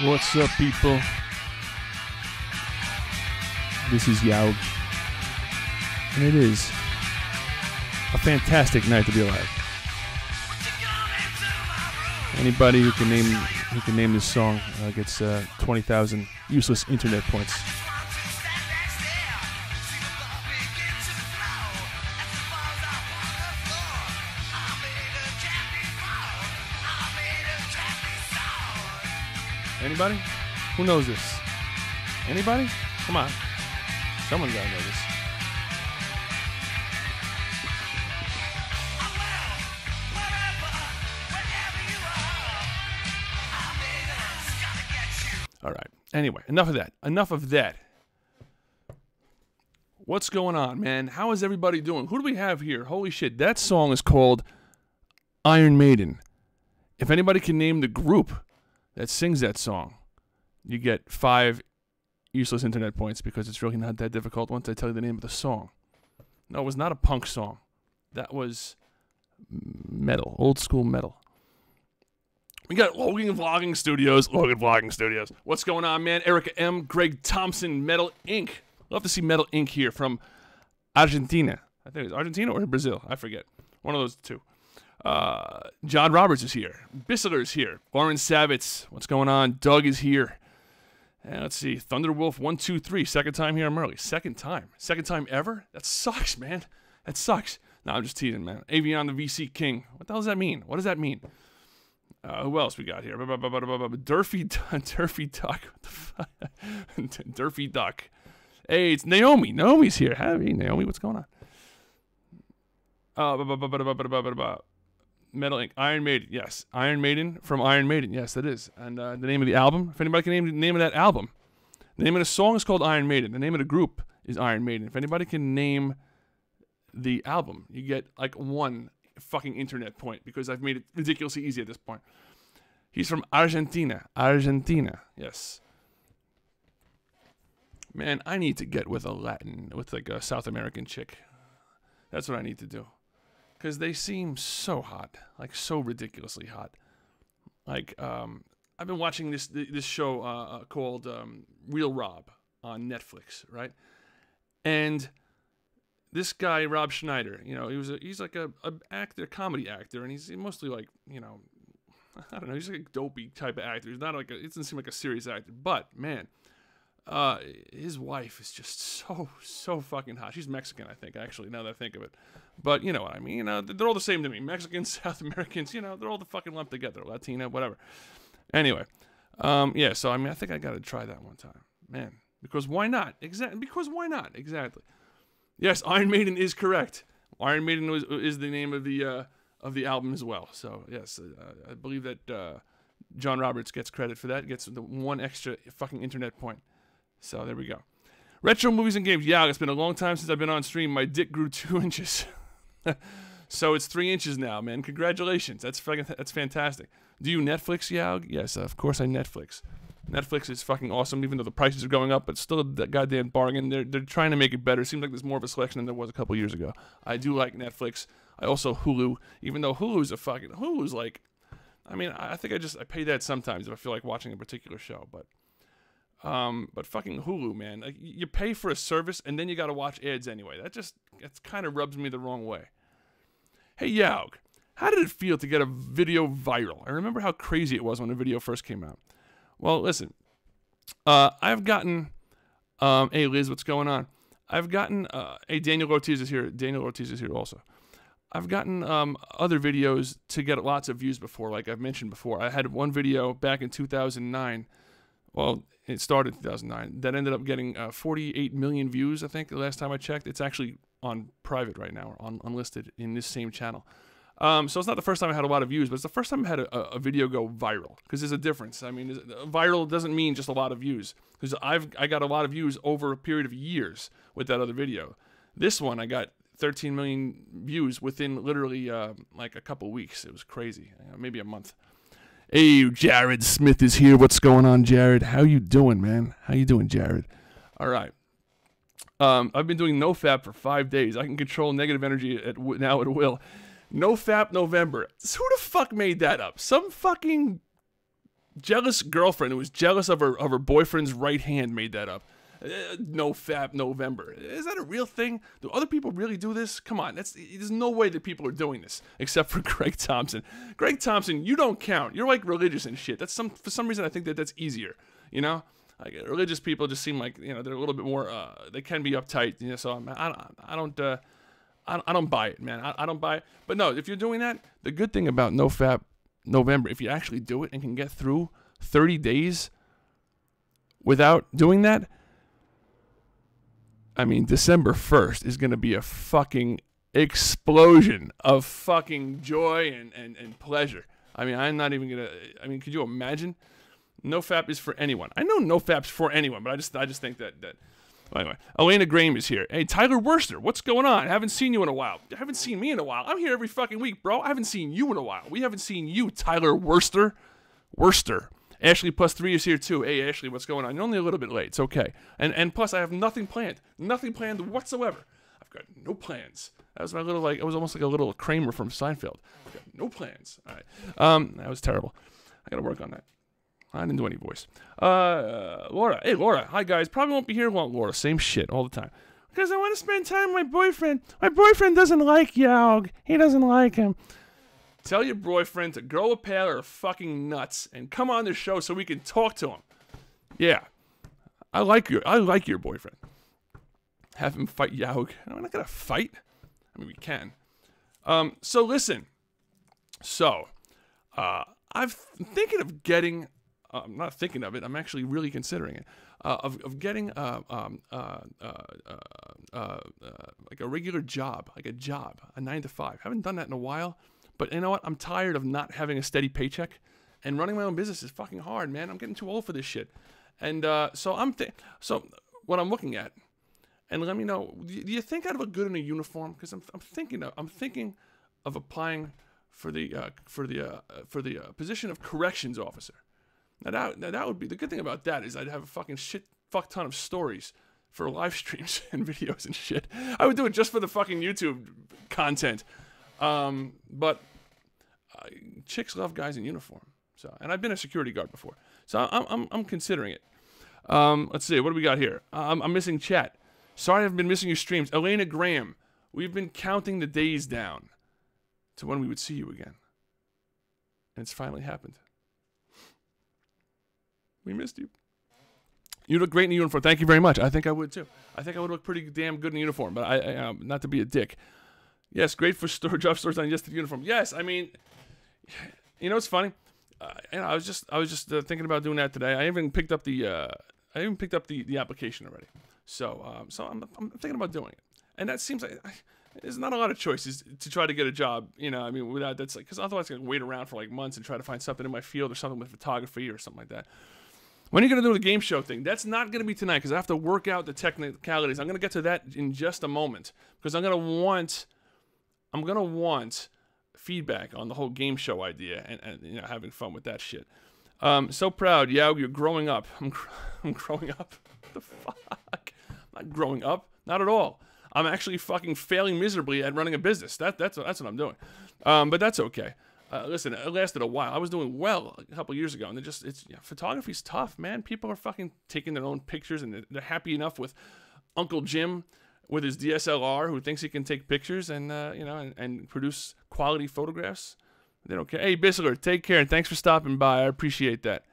What's up, people? This is Yaug, and it is a fantastic night to be alive. Anybody who can name this song gets 20,000 useless internet points. Anybody? Who knows this? Anybody? Come on. Someone's gotta know this. All right. Anyway, enough of that. Enough of that. What's going on, man? How is everybody doing? Who do we have here? Holy shit. That song is called Iron Maiden. If anybody can name the group that sings that song, you get 5 useless internet points because it's really not that difficult once I tell you the name of the song. No, it was not a punk song. That was metal, old school metal. We got Logan Vlogging Studios. What's going on, man? Erica M, Greg Thompson, Metal Inc. Love to see Metal Inc. here from Argentina. I think it was Argentina or Brazil. I forget. One of those two. John Roberts is here. Bissler's here. Lauren Savitz. What's going on? Doug is here. And let's see. Thunderwolf 123. Second time here. I'm early. Second time. Second time ever? That sucks, man. That sucks. No, I'm just teasing, man. Avion the VC King. What the hell does that mean? What does that mean? Who else we got here? Durfy Duck. What the fuck? Durfy Duck. Hey, it's Naomi. Naomi's here. Hey, Naomi, what's going on? Metal Inc. Iron Maiden, yes. Iron Maiden from Iron Maiden, yes, that is. And the name of the album, if anybody can name the name of that album. The name of the song is called Iron Maiden. The name of the group is Iron Maiden. If anybody can name the album, you get like 1 fucking internet point because I've made it ridiculously easy at this point. He's from Argentina. Argentina, yes. Man, I need to get with like a South American chick. That's what I need to do. Because they seem so hot, like so ridiculously hot. Like, I've been watching this show called Real Rob on Netflix, right? And this guy, Rob Schneider, you know, he's like a actor, comedy actor, and he's mostly like, you know, I don't know, he's like a dopey type of actor. He's not like it doesn't seem like a serious actor, but man, his wife is just so fucking hot. She's Mexican, I think, actually, now that I think of it. But you know what I mean. You know, they're all the same to me. Mexicans, South Americans, you know, they're all the fucking lumped together. Latina, whatever. Anyway, yeah. So I mean, I think I got to try that one time, man. Because why not? Exactly. Because why not? Exactly. Yes, Iron Maiden is correct. Iron Maiden is the name of the album as well. So yes, I believe that John Roberts gets credit for that. Gets the 1 extra fucking internet point. So there we go. Retro movies and games. Yeah, it's been a long time since I've been on stream. My dick grew 2 inches. So it's 3 inches now, man. Congratulations. That's fantastic. Do you Netflix, Yaug? Yes, of course I Netflix. Netflix is fucking awesome, even though the prices are going up, but still a goddamn bargain. They're trying to make it better. It seems like there's more of a selection than there was a couple years ago. I do like Netflix. I also Hulu, even though Hulu's like, I mean, I think I pay that sometimes if I feel like watching a particular show, but fucking Hulu, man. Like, you pay for a service and then you gotta watch ads anyway. That kind of rubs me the wrong way. Hey, Yaug, how did it feel to get a video viral? I remember how crazy it was when a video first came out. Well, listen, I've gotten, hey Liz, what's going on? I've gotten, hey, Daniel Ortiz is here. Daniel Ortiz is here also. I've gotten other videos to get lots of views before, like I've mentioned before. I had one video back in 2009. Well, it started in 2009. That ended up getting 48 million views, I think, the last time I checked. It's actually on private right now, or unlisted in this same channel. So it's not the first time I had a lot of views, but it's the first time I had a video go viral. Because there's a difference. I mean, viral doesn't mean just a lot of views. Because I got a lot of views over a period of years with that other video. This one, I got 13 million views within literally like a couple weeks. It was crazy. Maybe a month. Hey, Jared Smith is here. What's going on, Jared? How you doing, man? How you doing, Jared? All right. I've been doing NoFap for 5 days. I can control negative energy now at will. NoFap November. Who the fuck made that up? Some fucking Jealous girlfriend who was jealous of her boyfriend's right hand made that up. No Fap November. Is that a real thing? Do other people really do this? Come on, there's no way that people are doing this except for Greg Thompson. Greg Thompson, you don't count. You're like religious and shit. For some reason I think that's easier. You know, like religious people just seem like, you know, they're a little bit more. They can be uptight. You know, so I don't buy it, man. I don't buy it. But no, if you're doing that, the good thing about No Fap November, if you actually do it and can get through 30 days without doing that, I mean, December 1st is going to be a fucking explosion of fucking joy and pleasure. I mean, I'm not even going to, I mean, could you imagine? No Fap is for anyone. I know No Fap's for anyone, but I just think that well, anyway, Elena Graham is here. Hey, Tyler Worcester, what's going on? I haven't seen you in a while. You haven't seen me in a while. I'm here every fucking week, bro. I haven't seen you in a while. We haven't seen you, Tyler Worcester. Ashley plus 3 is here too. Hey, Ashley, what's going on? You're only a little bit late. It's okay. And plus, I have nothing planned. Nothing planned whatsoever. I've got no plans. That was my little, like, it was almost like a little Kramer from Seinfeld. I've got no plans. All right. That was terrible. I got to work on that. I didn't do any voice. Laura. Hey, Laura. Hi, guys. Probably won't be here long, Laura. Same shit all the time. Because I want to spend time with my boyfriend. My boyfriend doesn't like Yaug. He doesn't like him. Tell your boyfriend to grow a pair of fucking nuts and come on the show so we can talk to him. Yeah. I like your boyfriend. Have him fight Yaug. I'm not going to fight. I mean, we can. So listen. So, I'm thinking of getting... I'm not thinking of it. I'm actually really considering it. Of getting like a regular job, like a 9 to 5. Haven't done that in a while, but you know what? I'm tired of not having a steady paycheck, and running my own business is fucking hard, man. I'm getting too old for this shit, and so what I'm looking at, and let me know. Do you think I'd look good in a uniform? Because I'm thinking of applying for the position of corrections officer. Now that would be the good thing about that is I'd have a fucking fuck ton of stories for live streams and videos and shit. I would do it just for the fucking YouTube content. But chicks love guys in uniform. So, and I've been a security guard before, so I'm considering it. Let's see, what do we got here? I'm missing chat. Sorry, I've been missing your streams. Elena Graham, we've been counting the days down to when we would see you again, and it's finally happened. We missed you. You look great in the uniform. Thank you very much. I think I would too. I think I would look pretty damn good in the uniform, but I not to be a dick. Yes, great for job stores on just the uniform. Yes, I mean, you know, it's funny. I was just thinking about doing that today. I even picked up the application already. So I'm thinking about doing it. And that seems like there's not a lot of choices to try to get a job. You know, I mean, without that's like, because otherwise I can wait around for like months and try to find something in my field or something with photography or something like that. When are you going to do the game show thing? That's not going to be tonight because I have to work out the technicalities. I'm going to get to that in just a moment because I'm going to want feedback on the whole game show idea and you know, having fun with that shit. So proud, Yaug, you're growing up. I'm growing up. What the fuck? I'm not growing up. Not at all. I'm actually fucking failing miserably at running a business. That's what I'm doing. But that's okay. Listen, it lasted a while. I was doing well a couple years ago, and photography's tough, man. People are fucking taking their own pictures, and they're happy enough with Uncle Jim with his DSLR, who thinks he can take pictures and you know and produce quality photographs. They don't care. Hey, Bissler, take care, and thanks for stopping by. I appreciate that.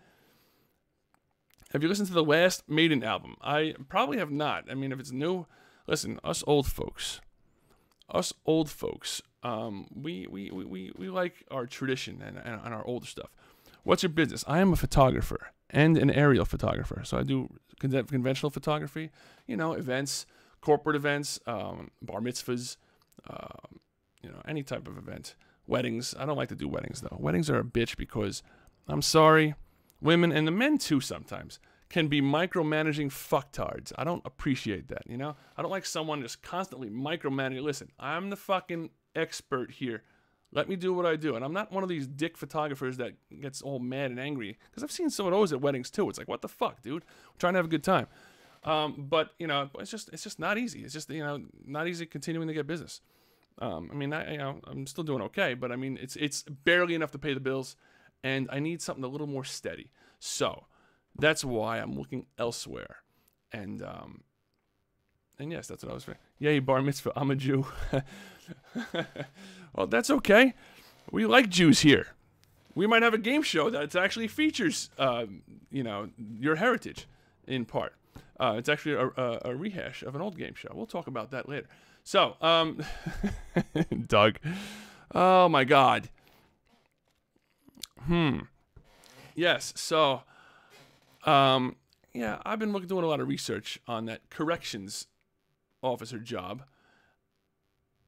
Have you listened to the last Maiden album? I probably have not. I mean, if it's new, listen, us old folks, we like our tradition and our older stuff. What's your business? I am a photographer and an aerial photographer. So I do conventional photography, you know, events, corporate events, bar mitzvahs, you know, any type of event. Weddings. I don't like to do weddings, though. Weddings are a bitch because, I'm sorry, women, and the men too sometimes, can be micromanaging fucktards. I don't appreciate that, you know? I don't like someone just constantly micromanaging. Listen, I'm the fucking expert here. Let me do what I do. And I'm not one of these dick photographers that gets all mad and angry. Because I've seen some of those at weddings, too. It's like, what the fuck, dude? I'm trying to have a good time. But, you know, it's just not easy. It's just, you know, not easy continuing to get business. I mean, you know, I'm still doing okay. But, I mean, it's barely enough to pay the bills. and I need something a little more steady. So that's why I'm looking elsewhere. And yes, that's what I was saying. Yay, bar mitzvah, I'm a Jew. Well, that's okay. We like Jews here. We might have a game show that actually features, your heritage in part. It's actually a rehash of an old game show. We'll talk about that later. So, Doug. Oh, my God. Yes, so, yeah, I've been doing a lot of research on that corrections officer job.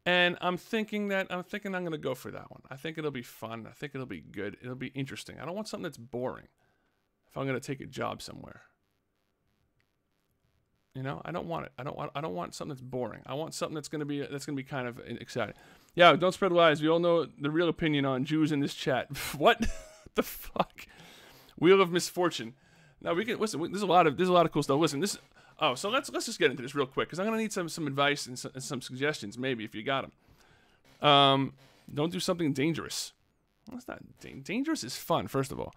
And I'm thinking I'm going to go for that one. I think it'll be fun. I think it'll be good. It'll be interesting. I don't want something that's boring if I'm going to take a job somewhere. You know, I don't want it. I don't want something that's boring. I want something that's going to be kind of exciting. Yeah, don't spread lies. We all know the real opinion on Jews in this chat. What the fuck? Wheel of Misfortune. Now we can listen. There's a lot of cool stuff. Listen, so let's just get into this real quick because I'm gonna need some advice and some suggestions maybe if you got them. Don't do something dangerous. Well, it's not dangerous. Is fun. First of all,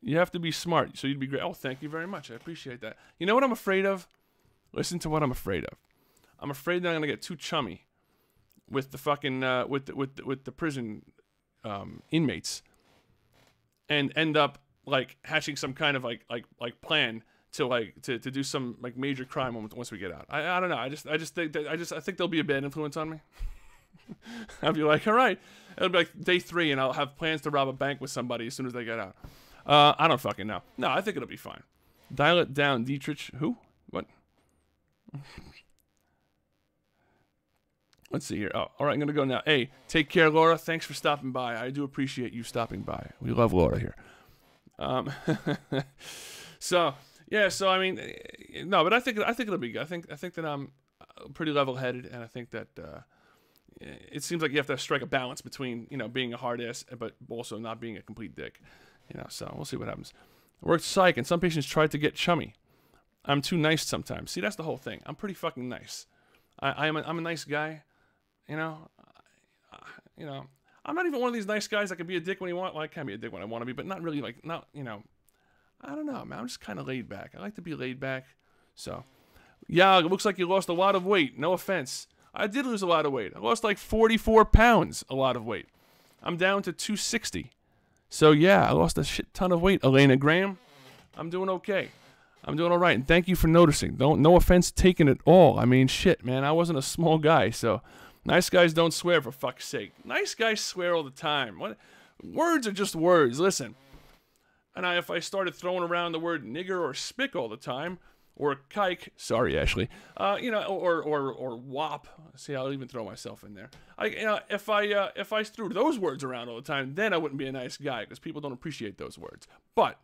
you have to be smart. So you'd be great. Oh, thank you very much. I appreciate that. You know what I'm afraid of? Listen to what I'm afraid of. I'm afraid that I'm gonna get too chummy with the fucking with the prison inmates and end up like hatching some kind of like plan to do some like major crime once we get out. I don't know. I think there'll be a bad influence on me. I'll be like, all right, it'll be like day 3, and I'll have plans to rob a bank with somebody as soon as they get out. I don't fucking know. No, I think it'll be fine. Dial it down, Dietrich. Who? What? Let's see here. Oh, all right, I'm gonna go now. Hey, take care, Laura. Thanks for stopping by. I do appreciate you stopping by. We love Laura here. So yeah, so I mean, no, but I think it'll be good. I think that I'm pretty level-headed, and I think that it seems like you have to strike a balance between being a hard ass, but also not being a complete dick. So we'll see what happens. I worked psych, and some patients tried to get chummy. I'm too nice sometimes. See, that's the whole thing. I'm pretty fucking nice. I'm a nice guy. I'm not even one of these nice guys that can be a dick when you want. Well, I can be a dick when I want to be, but not really I don't know, man. I'm just kind of laid back. I like to be laid back. So, yeah, it looks like you lost a lot of weight. No offense. I did lose a lot of weight. I lost like 44 pounds, a lot of weight. I'm down to 260. So, yeah, I lost a shit ton of weight. Elena Graham, I'm doing okay. I'm doing all right. And thank you for noticing. No offense taken at all. I mean, shit, man. I wasn't a small guy, so... Nice guys don't swear, for fuck's sake. Nice guys swear all the time. What? Words are just words. Listen. And if I started throwing around the word nigger or spick all the time, or kike, sorry, Ashley, or wop. See, I'll even throw myself in there. If I threw those words around all the time, then I wouldn't be a nice guy because people don't appreciate those words. But,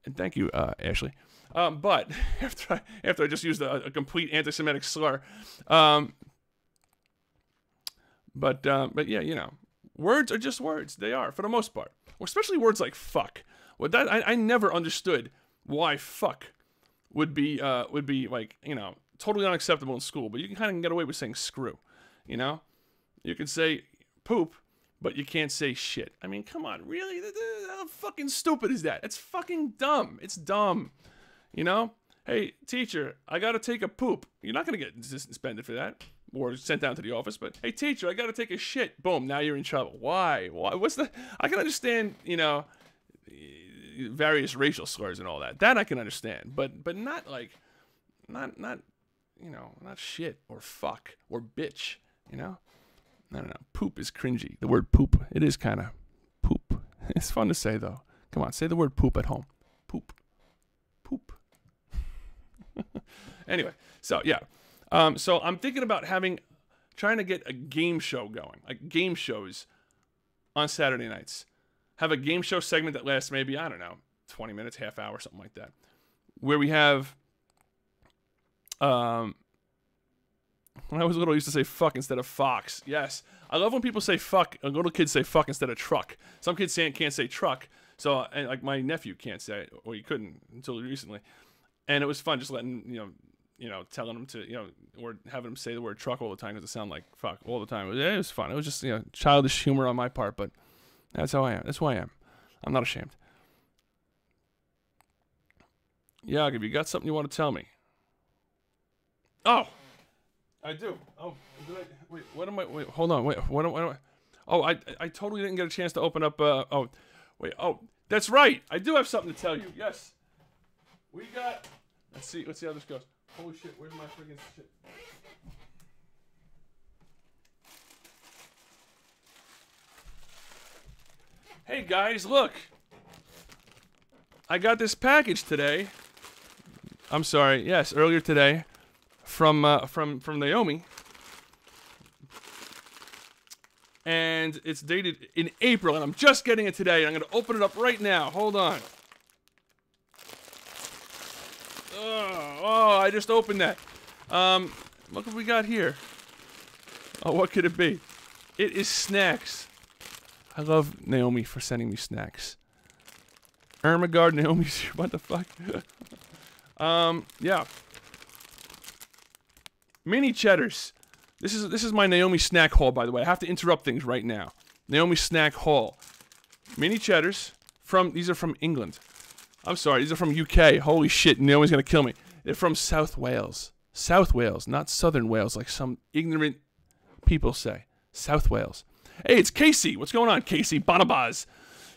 and thank you, Ashley. But after I just used a complete anti-Semitic slur, but yeah, words are just words. They are for the most part, especially words like fuck. Well, that I never understood why fuck would be like totally unacceptable in school. But you can kind of get away with saying screw. You can say poop, but you can't say shit. I mean, come on, really? How fucking stupid is that? It's fucking dumb. It's dumb. Hey, teacher, I gotta take a poop. You're not gonna get suspended for that or sent down to the office, but hey, teacher, I gotta take a shit. Boom, now you're in trouble. Why? What's the... I can understand, various racial slurs and all that. That I can understand, but not like, not shit or fuck or bitch, I don't know. Poop is cringy. The word poop, it is kind of poop. It's fun to say, though. Come on, say the word poop at home. Poop. Poop. Anyway, so yeah. So I'm thinking about trying to get a game show going. Like game shows on Saturday nights. Have a game show segment that lasts maybe, I don't know, 20 minutes, half hour, something like that. Where we have, when I was little, I used to say fuck instead of fox. Yes. I love when people say fuck, little kids say fuck instead of truck. Some kids can't say truck. So, and like my nephew can't say it, or he couldn't until recently. And it was fun just letting, you know, telling them to, you know, or having them say the word truck all the time because it sound like fuck all the time. It was fun. It was just, you know, childish humor on my part, but that's how I am. That's who I am. I'm not ashamed. Yeah, if you got something you want to tell me. Oh, I do. Oh, wait, what am I? Wait, hold on. Wait, what am I? Oh, I totally didn't get a chance to open up. Oh, wait. Oh, that's right. I do have something to tell you. Yes. We got. Let's see how this goes. Holy shit! Where's my friggin' shit? Hey guys, look. I got this package today. I'm sorry. Yes, earlier today, from Naomi. And it's dated in April, and I'm just getting it today. And I'm gonna open it up right now. Hold on. Oh, I just opened that. Look what we got here. Oh, what could it be? It is snacks. I love Naomi for sending me snacks. Ermagard, Naomi's here. What the fuck? Yeah. Mini cheddars. This is my Naomi snack haul, by the way. I have to interrupt things right now. Naomi snack haul. Mini cheddars these are from England. I'm sorry, these are from UK. Holy shit, Naomi's gonna kill me. They're from South Wales. South Wales, not Southern Wales, like some ignorant people say. South Wales. Hey, it's Casey. What's going on, Casey? Bonabaz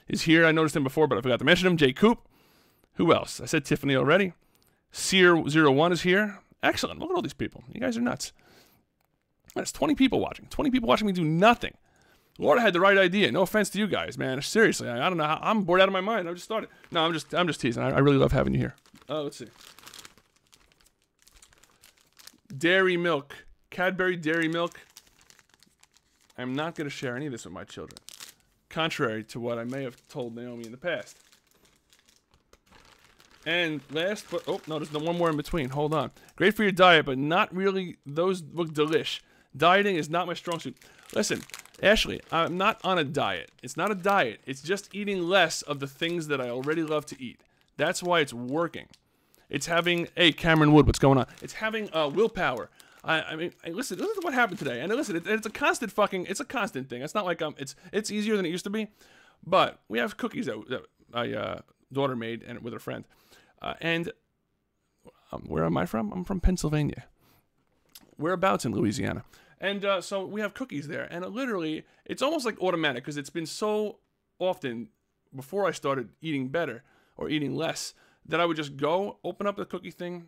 is here. I noticed him before, but I forgot to mention him. Jay Coop. Who else? I said Tiffany already. Sear01 is here. Excellent. Look at all these people. You guys are nuts. That's 20 people watching. 20 people watching me do nothing. Lord, I had the right idea. No offense to you guys, man. Seriously, I don't know how. I'm bored out of my mind. I just started. No, I'm just teasing. I really love having you here. Let's see. Dairy milk. Cadbury dairy milk. I'm not going to share any of this with my children. Contrary to what I may have told Naomi in the past. And last, but oh no, there's one more in between. Hold on. Great for your diet, but not really. Those look delish. Dieting is not my strong suit. Listen, Ashley, I'm not on a diet. It's not a diet. It's just eating less of the things that I already love to eat. That's why it's working. It's having, hey, Cameron Wood, what's going on? It's having willpower. I mean, listen to what happened today. And listen, it's a constant it's a constant thing. It's not like it's easier than it used to be. But we have cookies that my daughter made and with her friend. And where am I from? I'm from Pennsylvania. Whereabouts in Louisiana. And so we have cookies there. And literally, it's almost like automatic because it's been so often before I started eating better or eating less that I would just go, open up the cookie thing,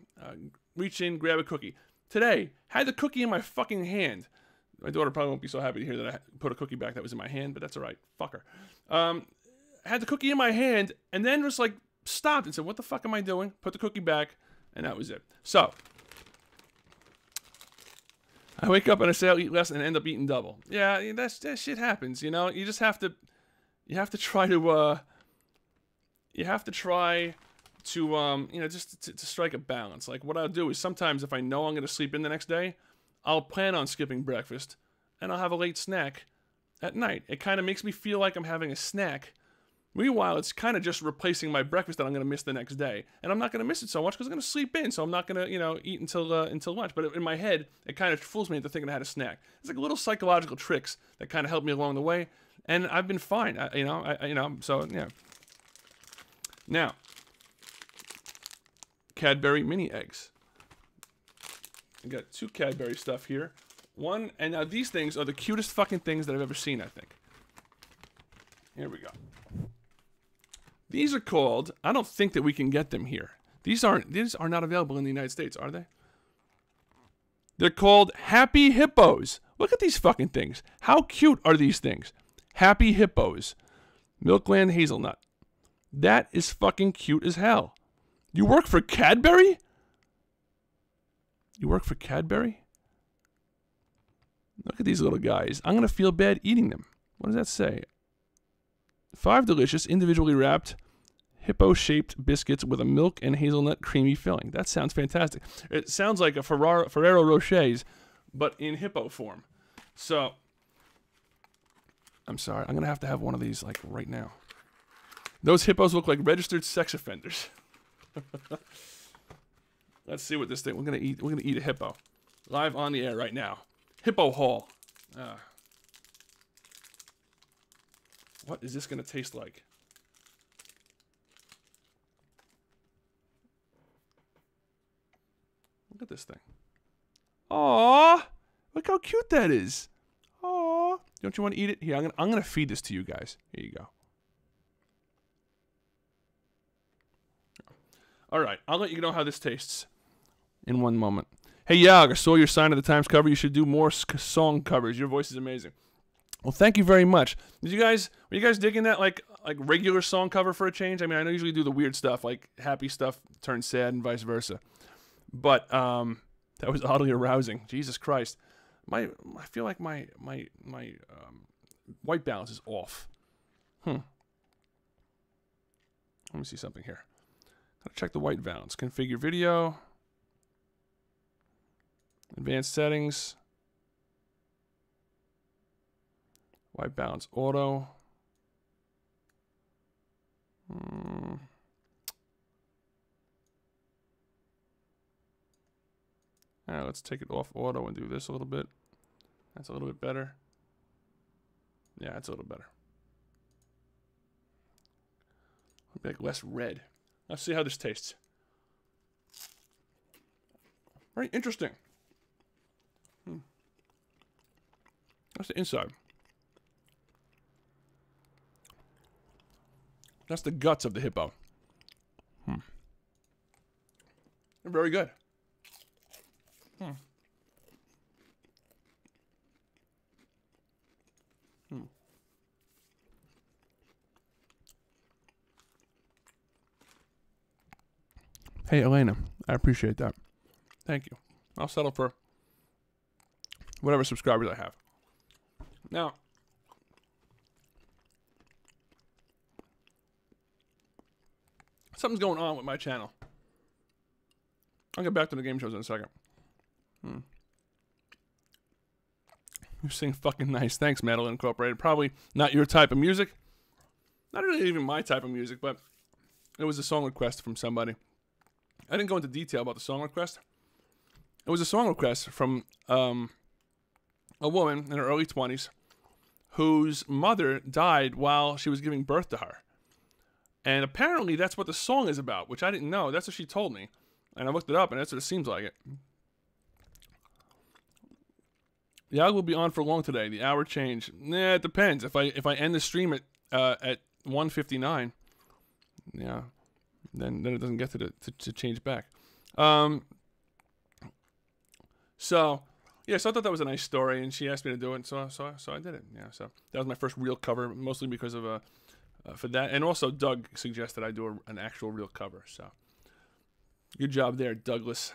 reach in, grab a cookie. Today, had the cookie in my fucking hand. My daughter probably won't be so happy to hear that I put a cookie back that was in my hand, but that's all right. Fuck her. Had the cookie in my hand and then was like, stopped and said, what the fuck am I doing? Put the cookie back, and that was it. So, I wake up and I say I'll eat less and end up eating double. Yeah, that shit happens, you know? You just have to, try to, you know, just to strike a balance. Like, what I'll do is sometimes if I know I'm going to sleep in the next day, I'll plan on skipping breakfast, and I'll have a late snack at night. It kind of makes me feel like I'm having a snack. Meanwhile, it's kind of just replacing my breakfast that I'm going to miss the next day. And I'm not going to miss it so much because I'm going to sleep in, so I'm not going to, you know, eat until lunch. But in my head, it kind of fools me into thinking I had a snack. It's like little psychological tricks that kind of help me along the way. And I've been fine, so, yeah. Now, Cadbury mini eggs. I got 2 Cadbury stuff here. One, and now these things are the cutest fucking things that I've ever seen, I think. Here we go. These are called, I don't think that we can get them here. These are not available in the United States, are they? They're called Happy Hippos. Look at these fucking things. How cute are these things? Happy Hippos. Milkland Hazelnut. That is fucking cute as hell. You work for Cadbury? You work for Cadbury? Look at these little guys. I'm going to feel bad eating them. What does that say? 5 delicious, individually wrapped, hippo-shaped biscuits with a milk and hazelnut creamy filling. That sounds fantastic. It sounds like a Ferrero Rocher's, but in hippo form. So, I'm sorry. I'm going to have one of these, like, right now. Those hippos look like registered sex offenders. Let's see what this thing. We're gonna eat a hippo, live on the air right now. Hippo Hall. What is this gonna taste like? Look at this thing. Aww, look how cute that is. Aww, don't you want to eat it? Here, I'm gonna feed this to you guys. Here you go. All right, I'll let you know how this tastes in one moment. Hey, Yag, I saw your sign at the Times cover. You should do more song covers. Your voice is amazing. Well, thank you very much. Were you guys digging that like regular song cover for a change? I mean, I usually do the weird stuff, like happy stuff turns sad and vice versa. But that was oddly arousing. Jesus Christ, I feel like my white balance is off. Let me see something here. Gotta check the white balance. Configure video. Advanced settings. White balance auto. Alright, let's take it off auto and do this a little bit. That's a little bit better. Yeah, that's a little better. Like less red. Let's see how this tastes. Very interesting. That's the inside. That's the guts of the hippo. They're very good. Hey, Elena, I appreciate that. Thank you. I'll settle for whatever subscribers I have. Now, something's going on with my channel. I'll get back to the game shows in a second. You sing fucking nice. Thanks, Madeline Incorporated. Probably not your type of music. Not really even my type of music, but it was a song request from somebody. I didn't go into detail about the song request. It was a song request from a woman in her early 20s whose mother died while she was giving birth to her. And apparently that's what the song is about, which I didn't know. That's what she told me. And I looked it up, and that's what it seems like it. The hour will be on for long today. The hour change. Nah, it depends. If I end the stream at 1:59, yeah, then it doesn't get to change back. So yeah, so I thought that was a nice story, and she asked me to do it, so I did it. Yeah, so that was my first real cover, mostly because of for that, and also Doug suggested I do an actual real cover. So good job there, Douglas.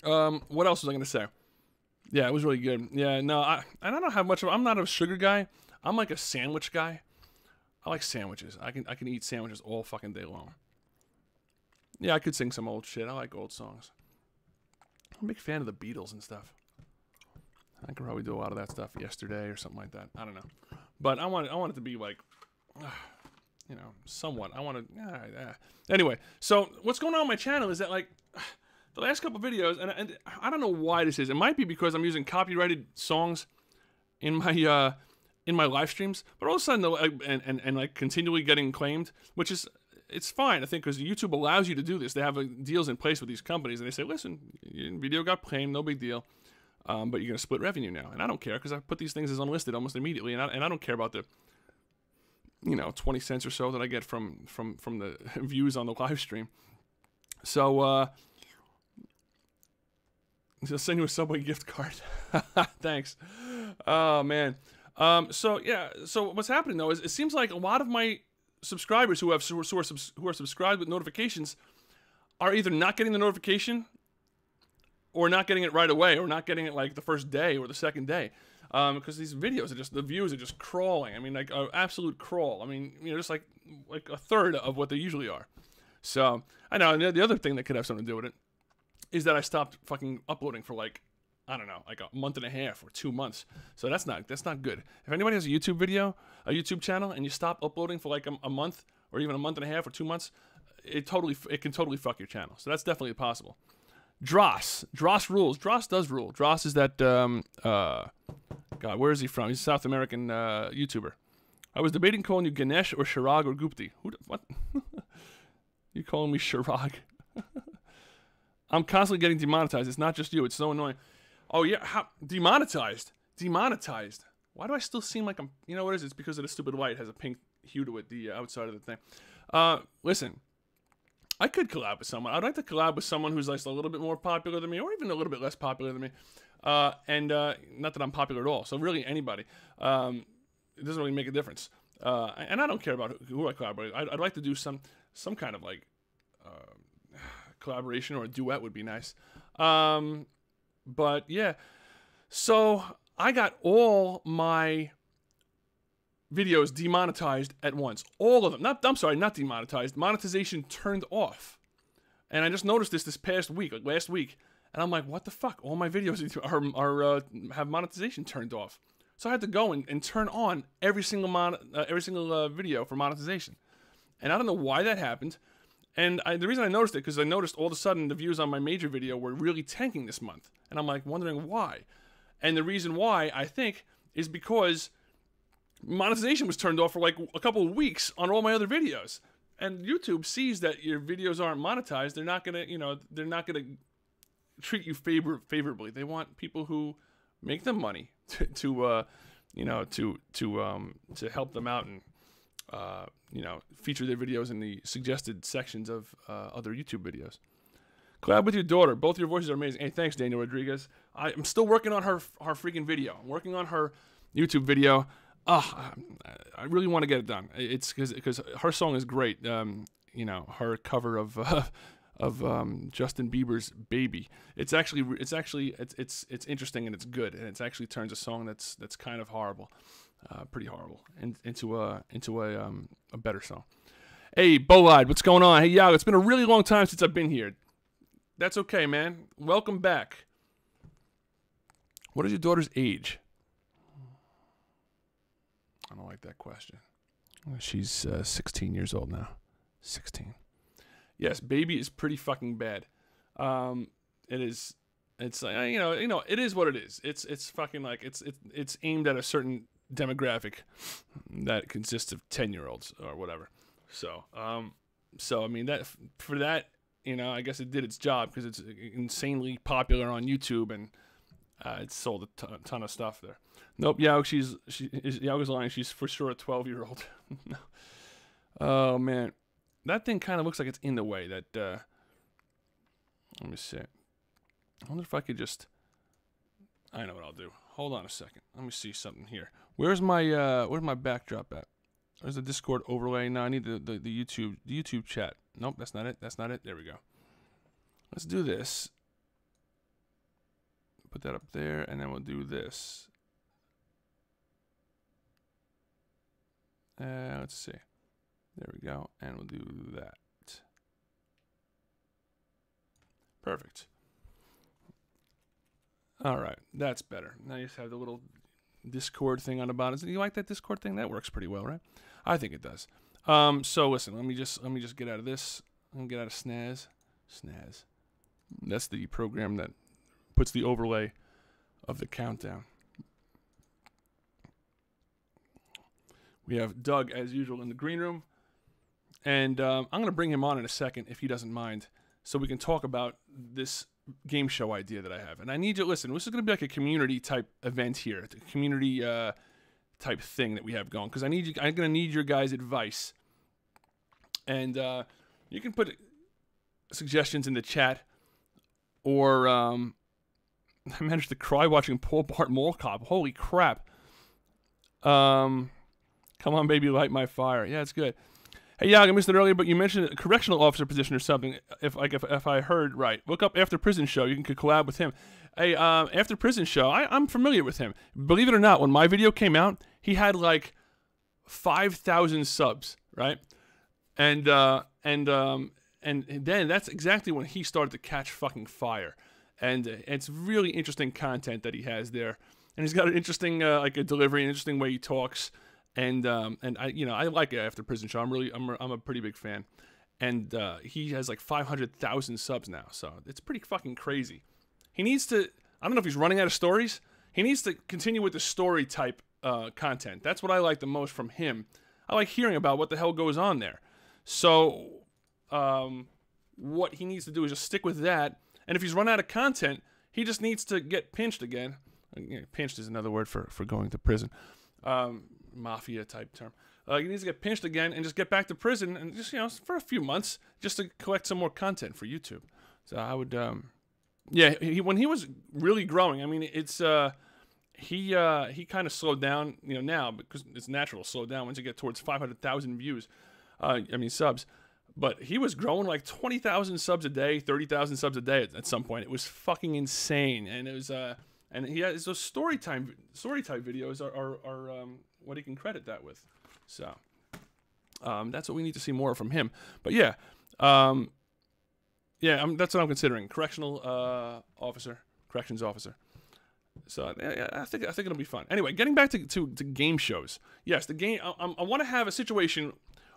What else was I gonna say? Yeah, it was really good. Yeah, no, I don't know how much I'm not a sugar guy. I'm like a sandwich guy. I like sandwiches. I can eat sandwiches all fucking day long. Yeah, I could sing some old shit. I like old songs. I'm a big fan of the Beatles and stuff. I could probably do a lot of that stuff yesterday or something like that. I don't know, but I want it to be like, you know, somewhat. I want to. Anyway, so what's going on my channel is that like the last couple videos, and I don't know why this is. It might be because I'm using copyrighted songs in my live streams, but all of a sudden, and like continually getting claimed, which is. It's fine, I think, because YouTube allows you to do this. They have deals in place with these companies, and they say, listen, your video got claimed, no big deal, but you're going to split revenue now. And I don't care, because I put these things as unlisted almost immediately, and I don't care about the, 20 cents or so that I get from the views on the live stream. So, I'll send you a Subway gift card. Thanks. Oh, man. So, yeah, so what's happening, though, is it seems like a lot of my subscribers who are subscribed with notifications are either not getting the notification or not getting it right away or not getting it like the first day or the second day because these videos are just, the views are just crawling. I mean, like an absolute crawl. I mean, just like a third of what they usually are. So I know. And the other thing that could have something to do with it is that I stopped fucking uploading for like, I don't know, like a month and a half or 2 months. So that's not good. If anybody has a YouTube video, a YouTube channel, and you stop uploading for like a month or even a month and a half or 2 months, it can totally fuck your channel. So that's definitely possible. Dross rules. Dross does rule. Dross is that God, where is he from? He's a South American YouTuber. I was debating calling you Ganesh or Shirag or Gupti. What? You calling me Shirag? I'm constantly getting demonetized. It's not just you. It's so annoying. Oh yeah, how demonetized? Demonetized. Why do I still seem like I'm? You know what it is? It's because of the stupid light. It has a pink hue to it. The outside of the thing. Listen, I could collab with someone. I'd like to collab with someone who's like a little bit more popular than me, or even a little bit less popular than me. Not that I'm popular at all. So really, anybody. It doesn't really make a difference. And I don't care about who I collaborate with. I'd like to do some kind of like collaboration or a duet would be nice. But yeah, so I got all my videos demonetized at once. All of them. I'm sorry, not demonetized. Monetization turned off. And I just noticed this past week, like last week. And I'm like, what the fuck? All my videos have monetization turned off. So I had to go and turn on every single video for monetization. And I don't know why that happened. And the reason I noticed it, because I noticed all of a sudden the views on my major video were really tanking this month. And I'm like wondering why. And the reason why, I think, is because monetization was turned off for like a couple of weeks on all my other videos. And YouTube sees that your videos aren't monetized. They're not gonna, they're not gonna treat you favorably. They want people who make them money to help them out and feature their videos in the suggested sections of other YouTube videos. Collab with your daughter. Both your voices are amazing. Hey, thanks, Daniel Rodriguez. I'm still working on her freaking video. I'm working on her YouTube video. I really want to get it done. It's because her song is great. Her cover of Justin Bieber's "Baby." It's interesting and it's good, and it actually turns a song that's kind of horrible, pretty horrible, into a better song. Hey, Bolide, what's going on? Hey, Yao, it's been a really long time since I've been here. That's okay, man. Welcome back. What is your daughter's age? I don't like that question. She's 16 years old now. 16. Yes, Baby is pretty fucking bad. It is. It's like it is what it is. It's fucking like it's aimed at a certain demographic that consists of 10-year-olds or whatever. So I mean that for that, I guess it did its job because it's insanely popular on YouTube and it sold a ton of stuff there. Nope, Yao's lying. She's for sure a 12-year-old. No. Oh man. That thing kind of looks like it's in the way. That let me see. I wonder if I could just. I know what I'll do. Hold on a second. Let me see something here. Where's my backdrop at? Where's the Discord overlay? No, I need the YouTube chat. Nope, that's not it. That's not it. There we go. Let's do this. Put that up there, and then we'll do this. Let's see. There we go, and we'll do that. Perfect. All right, that's better. Now you just have the little Discord thing on the bottom. You like that Discord thing? That works pretty well, right? I think it does. So listen, let me just get out of this. I'm gonna get out of Snaz. Snaz. That's the program that puts the overlay of the countdown. We have Doug as usual in the green room. And I'm going to bring him on in a second, if he doesn't mind, so we can talk about this game show idea that I have. And I need you to listen. This is going to be like a community-type event here, a community-type thing that we have going. Because I'm going to need your guys' advice. And you can put suggestions in the chat. Or I managed to cry watching Paul Bart Mall Cop. Holy crap. Come on, baby, light my fire. Yeah, it's good. Hey, yeah, I missed it earlier, but you mentioned a correctional officer position or something. If I heard right, look up After Prison Show. You can collab with him. Hey, After Prison Show, I'm familiar with him. Believe it or not, when my video came out, he had like 5,000 subs, right? And then that's exactly when he started to catch fucking fire. And it's really interesting content that he has there. And he's got an interesting like a delivery, an interesting way he talks. And I like it After Prison Show. I'm a pretty big fan. and he has like 500,000 subs now. So it's pretty fucking crazy. He needs to. I don't know if he's running out of stories. He needs to continue with the story type content. That's what I like the most from him. I like hearing about what the hell goes on there. So what he needs to do is just stick with that. And if he's run out of content, he just needs to get pinched again. Pinched is another word for going to prison. Mafia type term. He needs to get pinched again and just get back to prison and just, for a few months just to collect some more content for YouTube. So I would, yeah, when he was really growing, I mean, it's, he kind of slowed down, now because it's natural to slow down once you get towards 500,000 views, subs. But he was growing like 20,000 subs a day, 30,000 subs a day at some point. It was fucking insane. And it was, and he has those story type videos are what he can credit that with. So that's what we need to see more from him. But yeah, that's what I'm considering. Corrections officer. So yeah, I think it'll be fun. Anyway, getting back to game shows. Yes, the game. I want to have a situation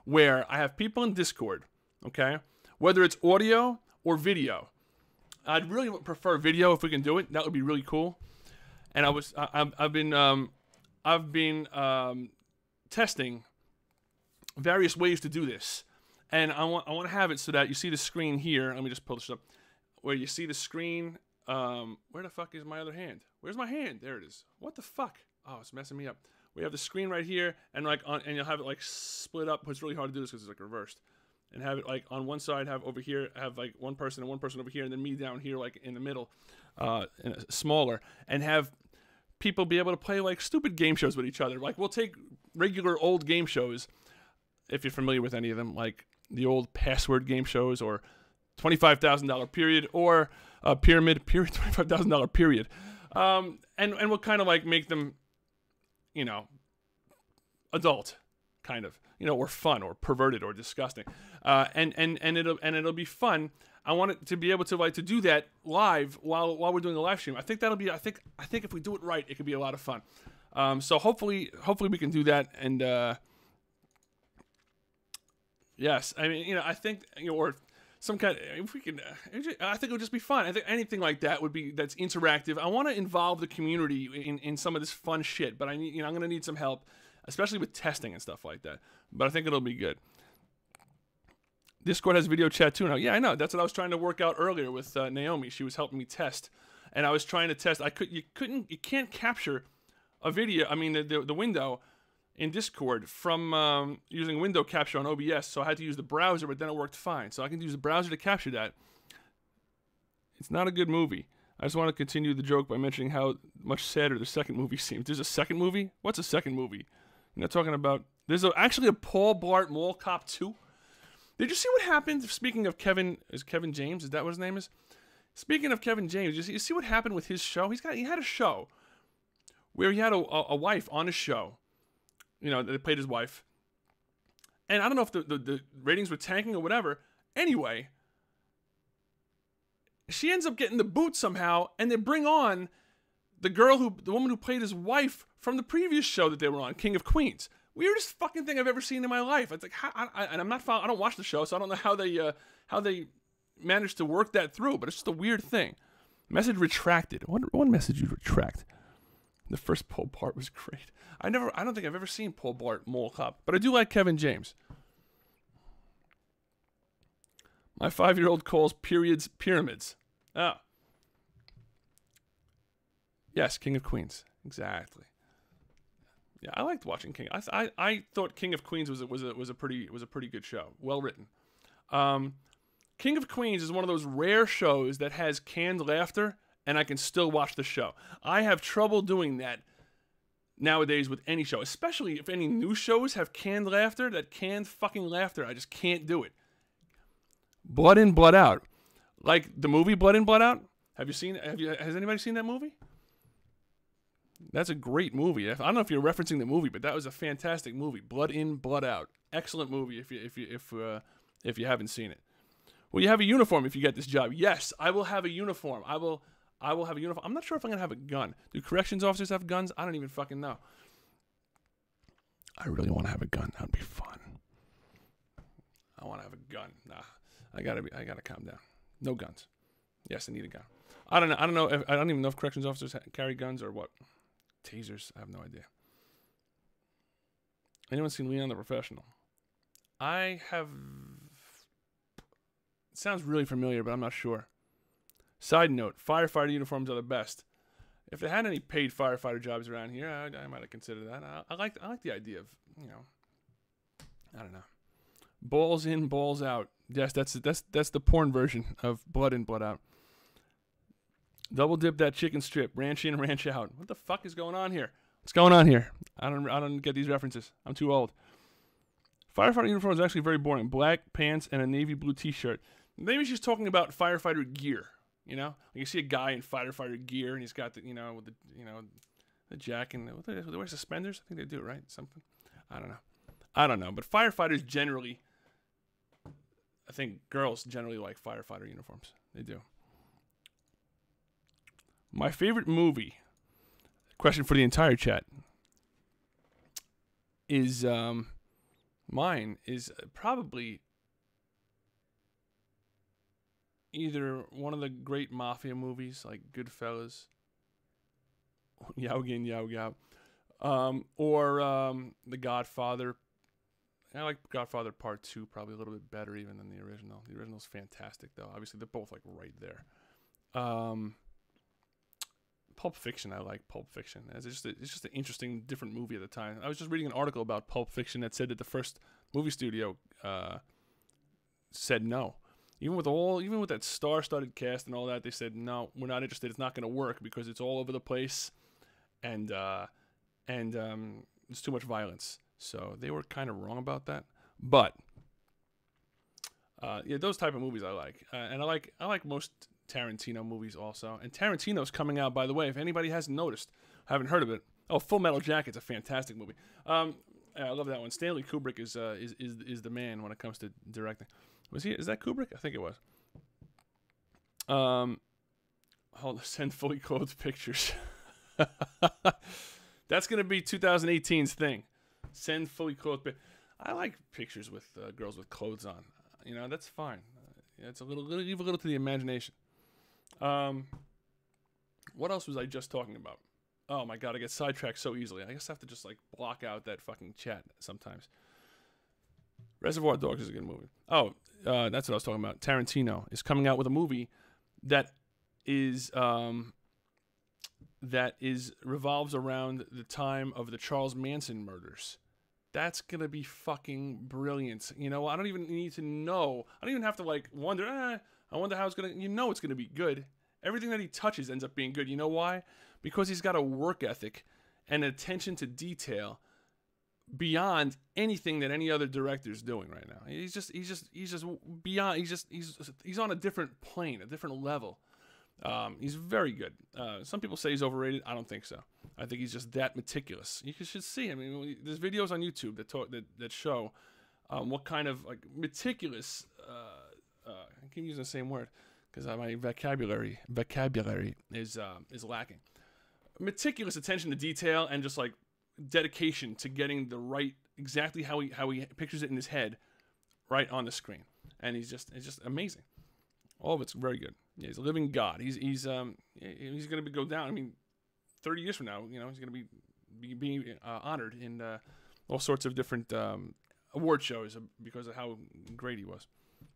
where I have people in Discord. Okay, whether it's audio or video. I'd really prefer video if we can do it. That would be really cool. And I've been testing various ways to do this, and I want to have it so that you see the screen here. Let me just pull this up, where you see the screen. Where the fuck is my other hand? Where's my hand? There it is. What the fuck? Oh, it's messing me up. We have the screen right here, and and you'll have it like split up. It's really hard to do this because it's like reversed, and have it like on one side, have over here, have like one person and one person over here, and then me down here, like in the middle, smaller, and have people be able to play like stupid game shows with each other. Like we'll take regular old game shows, if you're familiar with any of them, like the old password game shows or $25,000 period or pyramid $25,000 period, and we'll kind of like make them, adult, kind of, or fun or perverted or disgusting, and it'll be fun. I want it to be able to to do that live while we're doing a live stream. I think that'll be. I think if we do it right, it could be a lot of fun. So hopefully we can do that. And yes, I mean, I think or some kind. If we can, I think it would just be fun. I think anything like that that's interactive. I want to involve the community in some of this fun shit, but I'm gonna need some help, especially with testing and stuff like that. But I think it'll be good. Discord has video chat too now. Yeah, I know. That's what I was trying to work out earlier with Naomi. She was helping me test, and I was trying to test. You can't capture a video. I mean, the window in Discord from using window capture on OBS. So I had to use the browser, but then it worked fine. So I can use the browser to capture that. It's not a good movie. I just want to continue the joke by mentioning how much sadder the second movie seems. There's a second movie? What's a second movie? You're not talking about. There's actually a Paul Blart Mall Cop 2. Did you see what happened? Speaking of Kevin James? Is that what his name is? Speaking of Kevin James, you see what happened with his show? He had a show where he had a wife on his show. They played his wife. And I don't know if the ratings were tanking or whatever. Anyway, she ends up getting the boot somehow, and they bring on the woman who played his wife from the previous show that they were on, King of Queens. Weirdest fucking thing I've ever seen in my life. It's like, and I'm not. I don't watch the show, so I don't know how they managed to work that through. But it's just a weird thing. Message retracted. One message you retract. The first Paul Blart was great. I don't think I've ever seen Paul Blart Mall Cop, but I do like Kevin James. My 5-year-old calls periods pyramids. Ah. Yes, King of Queens. Exactly. Yeah, I liked watching King. I thought King of Queens was a pretty good show. Well written. King of Queens is one of those rare shows that has canned laughter, and I can still watch the show. I have trouble doing that nowadays with any show, especially if any new shows have canned laughter. That canned fucking laughter, I just can't do it. Blood in, Blood out, like the movie Blood in, Blood out. Has anybody seen that movie? That's a great movie. I don't know if you're referencing the movie, but that was a fantastic movie. Blood in, Blood out. Excellent movie. If you haven't seen it, will you have a uniform if you get this job? Yes, I will have a uniform. I will have a uniform. I'm not sure if I'm gonna have a gun. Do corrections officers have guns? I don't even fucking know. I really want to have a gun. That would be fun. I want have a gun. Nah, I gotta calm down. No guns. Yes, I need a gun. I don't know. I don't even know if corrections officers carry guns or what. Tasers. I have no idea. Anyone seen Leon the Professional? I have. It sounds really familiar, but I'm not sure. Side note: firefighter uniforms are the best. If they had any paid firefighter jobs around here, I might have considered that. I like the idea of, you know, I don't know, balls in, balls out. Yes, that's the porn version of blood in, blood out. Double dip that chicken strip, ranch in, ranch out. What the fuck is going on here? What's going on here? I don't get these references. I'm too old. Firefighter uniform is actually very boring. Black pants and a navy blue T-shirt. Maybe she's talking about firefighter gear. You know, like you see a guy in firefighter gear, and he's got the, you know, with the, you know, the jacket and they wear suspenders. I think they do, right? Something. I don't know. But firefighters generally, I think girls generally like firefighter uniforms. They do. My favorite movie, question for the entire chat, is mine is probably either one of the great mafia movies like Goodfellas, Yao Gin Yao Yao, or The Godfather. I like Godfather Part 2 probably a little bit better even than the original. The original's fantastic though. Obviously they're both like right there. Pulp Fiction, I like Pulp Fiction. It's just an interesting, different movie at the time. I was just reading an article about Pulp Fiction that said that the first movie studio said no. Even with that star-studded cast and all that, they said no, we're not interested. It's not going to work because it's all over the place, and it's too much violence. So they were kind of wrong about that. But yeah, those type of movies I like, and I like most Tarantino movies also. And Tarantino's coming out, by the way, if anybody hasn't noticed, haven't heard of it. Oh, Full Metal Jacket's a fantastic movie. I love that one. Stanley Kubrick is the man when it comes to directing. Was he? Is that Kubrick? I think it was. Hold on, send fully clothed pictures. That's gonna be 2018's thing. Send fully clothed. I like pictures with girls with clothes on. You know, that's fine. It's a little leave a little to the imagination. What else was I just talking about? Oh my god, I get sidetracked so easily. I guess I have to just like block out that fucking chat sometimes. Reservoir Dogs is a good movie. Oh, that's what I was talking about. Tarantino is coming out with a movie that is revolves around the time of the Charles Manson murders. That's gonna be fucking brilliant. You know, I don't even need to know. I don't even have to like wonder. I wonder how it's gonna. You know, it's gonna be good. Everything that he touches ends up being good. You know why? Because he's got a work ethic and attention to detail beyond anything that any other director is doing right now. He's just beyond. He's on a different plane, a different level. He's very good. Some people say he's overrated. I don't think so. I think he's just that meticulous. You should see. I mean, there's videos on YouTube that show what kind of like meticulous. I keep using the same word because my vocabulary is lacking. Meticulous attention to detail and just like dedication to getting the right exactly how he pictures it in his head right on the screen, and it's just amazing. All of it's very good. Yeah, he's a living god. He's gonna go down. I mean, 30 years from now, you know, he's gonna be being honored in all sorts of different award shows because of how great he was.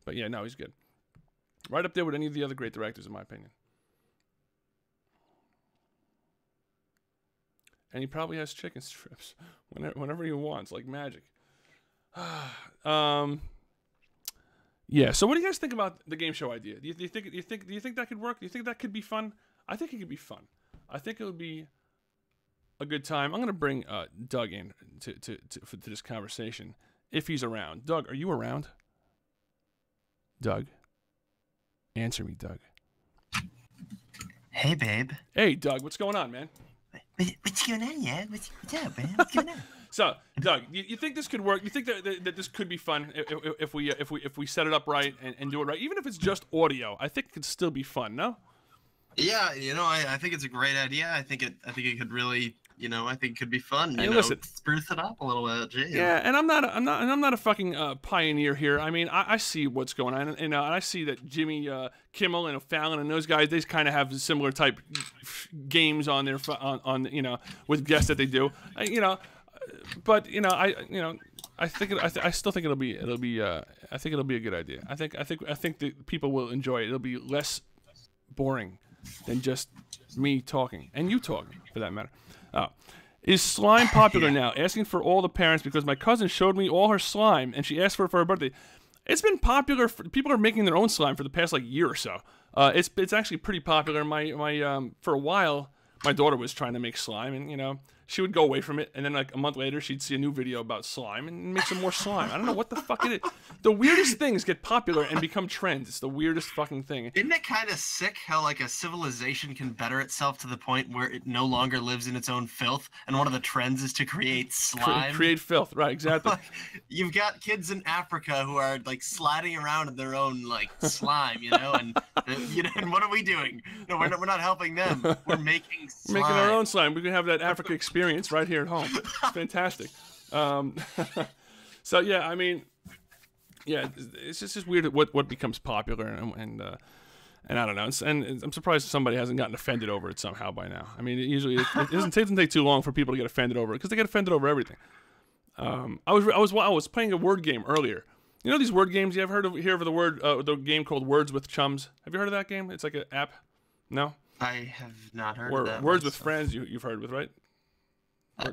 But yeah, no, he's good. Right up there with any of the other great directors, in my opinion. And he probably has chicken strips whenever he wants, like magic. Yeah. So, what do you guys think about the game show idea? Do you think that could work? Do you think that could be fun? I think it could be fun. I think it would be a good time. I'm gonna bring Doug in to this conversation if he's around. Doug, are you around? Doug, answer me, Doug. Hey, babe. Hey, Doug. What's going on, man? What's going on, yeah? What's up, man? What's going on? So, Doug, you think this could work? You think that this could be fun if we set it up right and do it right? Even if it's just audio, I think it could still be fun. No? Yeah, you know, I think it's a great idea. I think it could really you know, I think could be fun. You Hey, know, listen. spruce it up a little bit. Jeez. Yeah, and I'm not a fucking pioneer here. I mean, I see what's going on, and I see that Jimmy Kimmel and Fallon and those guys, they kind of have similar type games on their on you know, with guests that they do. But you know, I still think it'll be I think it'll be a good idea. I think that people will enjoy it. It'll be less boring than just me talking and you talking, for that matter. Is slime popular now? Asking for all the parents because my cousin showed me all her slime and she asked for it for her birthday. It's been popular. People are making their own slime for the past like year or so. It's actually pretty popular. My for a while, my daughter was trying to make slime, and you know, she would go away from it, and then like a month later, she'd see a new video about slime and make some more slime. I don't know what the fuck it is. The weirdest things get popular and become trends. It's the weirdest fucking thing. Isn't it kind of sick how like a civilization can better itself to the point where it no longer lives in its own filth, and one of the trends is to create slime? Create filth, right? Exactly. You've got kids in Africa who are like sliding around in their own like slime, you know, and you know, and what are we doing? No, we're not helping them. We're making slime. We're making our own slime. We can have that Africa experience right here at home. It's fantastic. So yeah, I mean, yeah, it's just weird what becomes popular, and I don't know. And I'm surprised somebody hasn't gotten offended over it somehow by now. I mean, it doesn't take too long for people to get offended over it because they get offended over everything. I was playing a word game earlier. You know these word games? You ever hear of the game called Words with Chums? Have you heard of that game? It's like an app. No. I have not heard of that. Words with Friends. You've heard of it, right?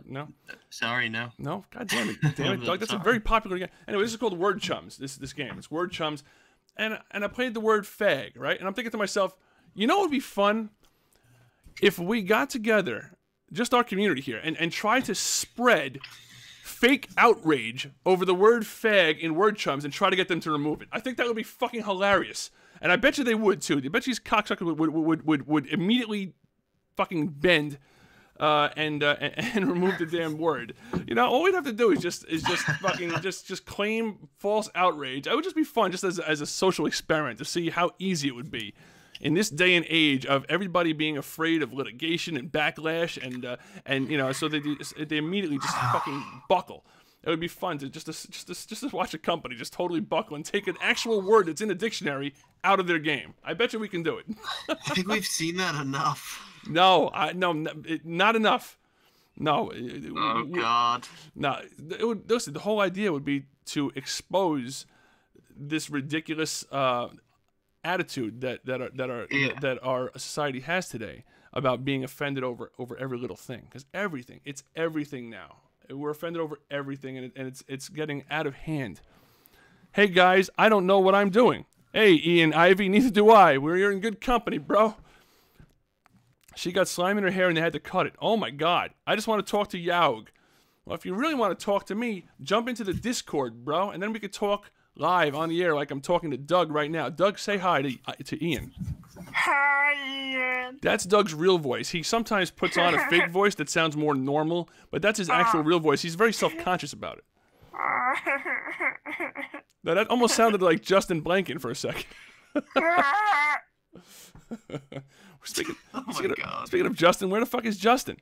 No. Sorry, no. No. God damn it, Doug. That's a very popular game. Anyway, this is called Word Chums. This game. It's Word Chums, and I played the word fag, right? And I'm thinking to myself, you know, it would be fun if we got together, just our community here, and try to spread fake outrage over the word fag in Word Chums and try to get them to remove it. I think that would be fucking hilarious. And I bet you they would too. I bet you these cocksuckers would immediately fucking bend and remove the damn word. You know, all we'd have to do is just fucking just claim false outrage. It would just be fun, just as a social experiment to see how easy it would be in this day and age of everybody being afraid of litigation and backlash, and you know, so they immediately just fucking buckle. It would be fun to just watch a company just totally buckle and take an actual word that's in a dictionary out of their game. I bet you we can do it. I think we've seen that enough. No, not enough. No. Oh God. No. Listen, the whole idea would be to expose this ridiculous attitude that our society has today about being offended over every little thing, because it's everything now. We're offended over everything, and it's getting out of hand. Hey guys, I don't know what I'm doing. Hey Ian, Ivy, neither do I. You're in good company, bro. She got slime in her hair and they had to cut it. Oh my God, I just want to talk to Yaug. Well, if you really want to talk to me, jump into the Discord, bro, and then we could talk live on the air like I'm talking to Doug right now. Doug, say hi to Ian. Hi, Ian. That's Doug's real voice. He sometimes puts on a fake voice that sounds more normal, but that's his actual real voice. He's very self-conscious about it. Now, that almost sounded like Justin Blanken for a second. Speaking of Justin, where the fuck is Justin?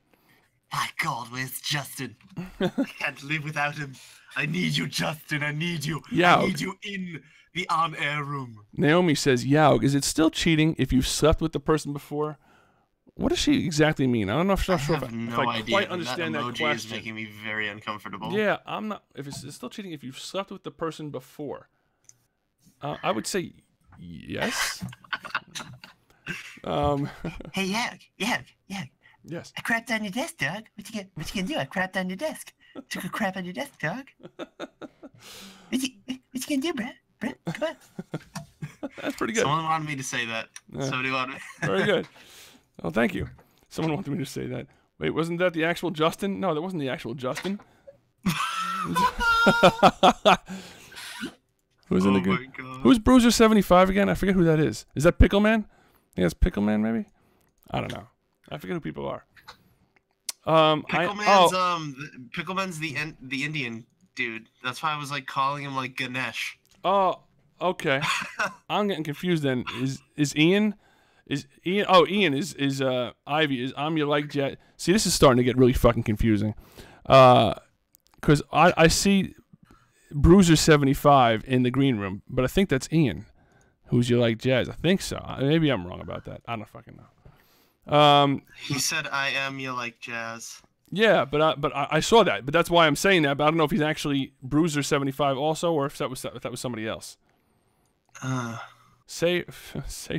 My God, where's Justin? I can't live without him. I need you, Justin. I need you. Yaug. I need you in the on-air room. Naomi says, Yaug, is it still cheating if you've slept with the person before? What does she exactly mean? I don't know if I quite understand that emoji question. Is making me very uncomfortable. Yeah, I'm not. If it's still cheating if you've slept with the person before, I would say yes. Hey, Yaug. Yes. I crapped on your desk, dog. What you gonna do? I crapped on your desk. Took a crap on your desk, dog. What you gonna do, Brett? Brett, come on. That's pretty good. Someone wanted me to say that. Somebody wanted. Very good. Oh, thank you. Someone wanted me to say that. Wait, wasn't that the actual Justin? No, that wasn't the actual Justin. Who's in the good? Who's Bruiser75 again? I forget who that is. Is that Pickle Man? I think that's Pickle Man, maybe? I don't know. I forget who people are. Pickleman's the Indian dude. That's why I was like calling him like Ganesh. Oh, okay. I'm getting confused then. Is Ian Is Ian? Oh, Ian is Ivy. Is I'm your like Jet. See, this is starting to get really fucking confusing. Because I see Bruiser 75 in the green room, but I think that's Ian, who's you like Jazz. I think so. Maybe I'm wrong about that. I don't fucking know. He said, "I am you like jazz." Yeah, but I saw that. But that's why I'm saying that. But I don't know if he's actually Bruiser 75 also, or if that was somebody else. Say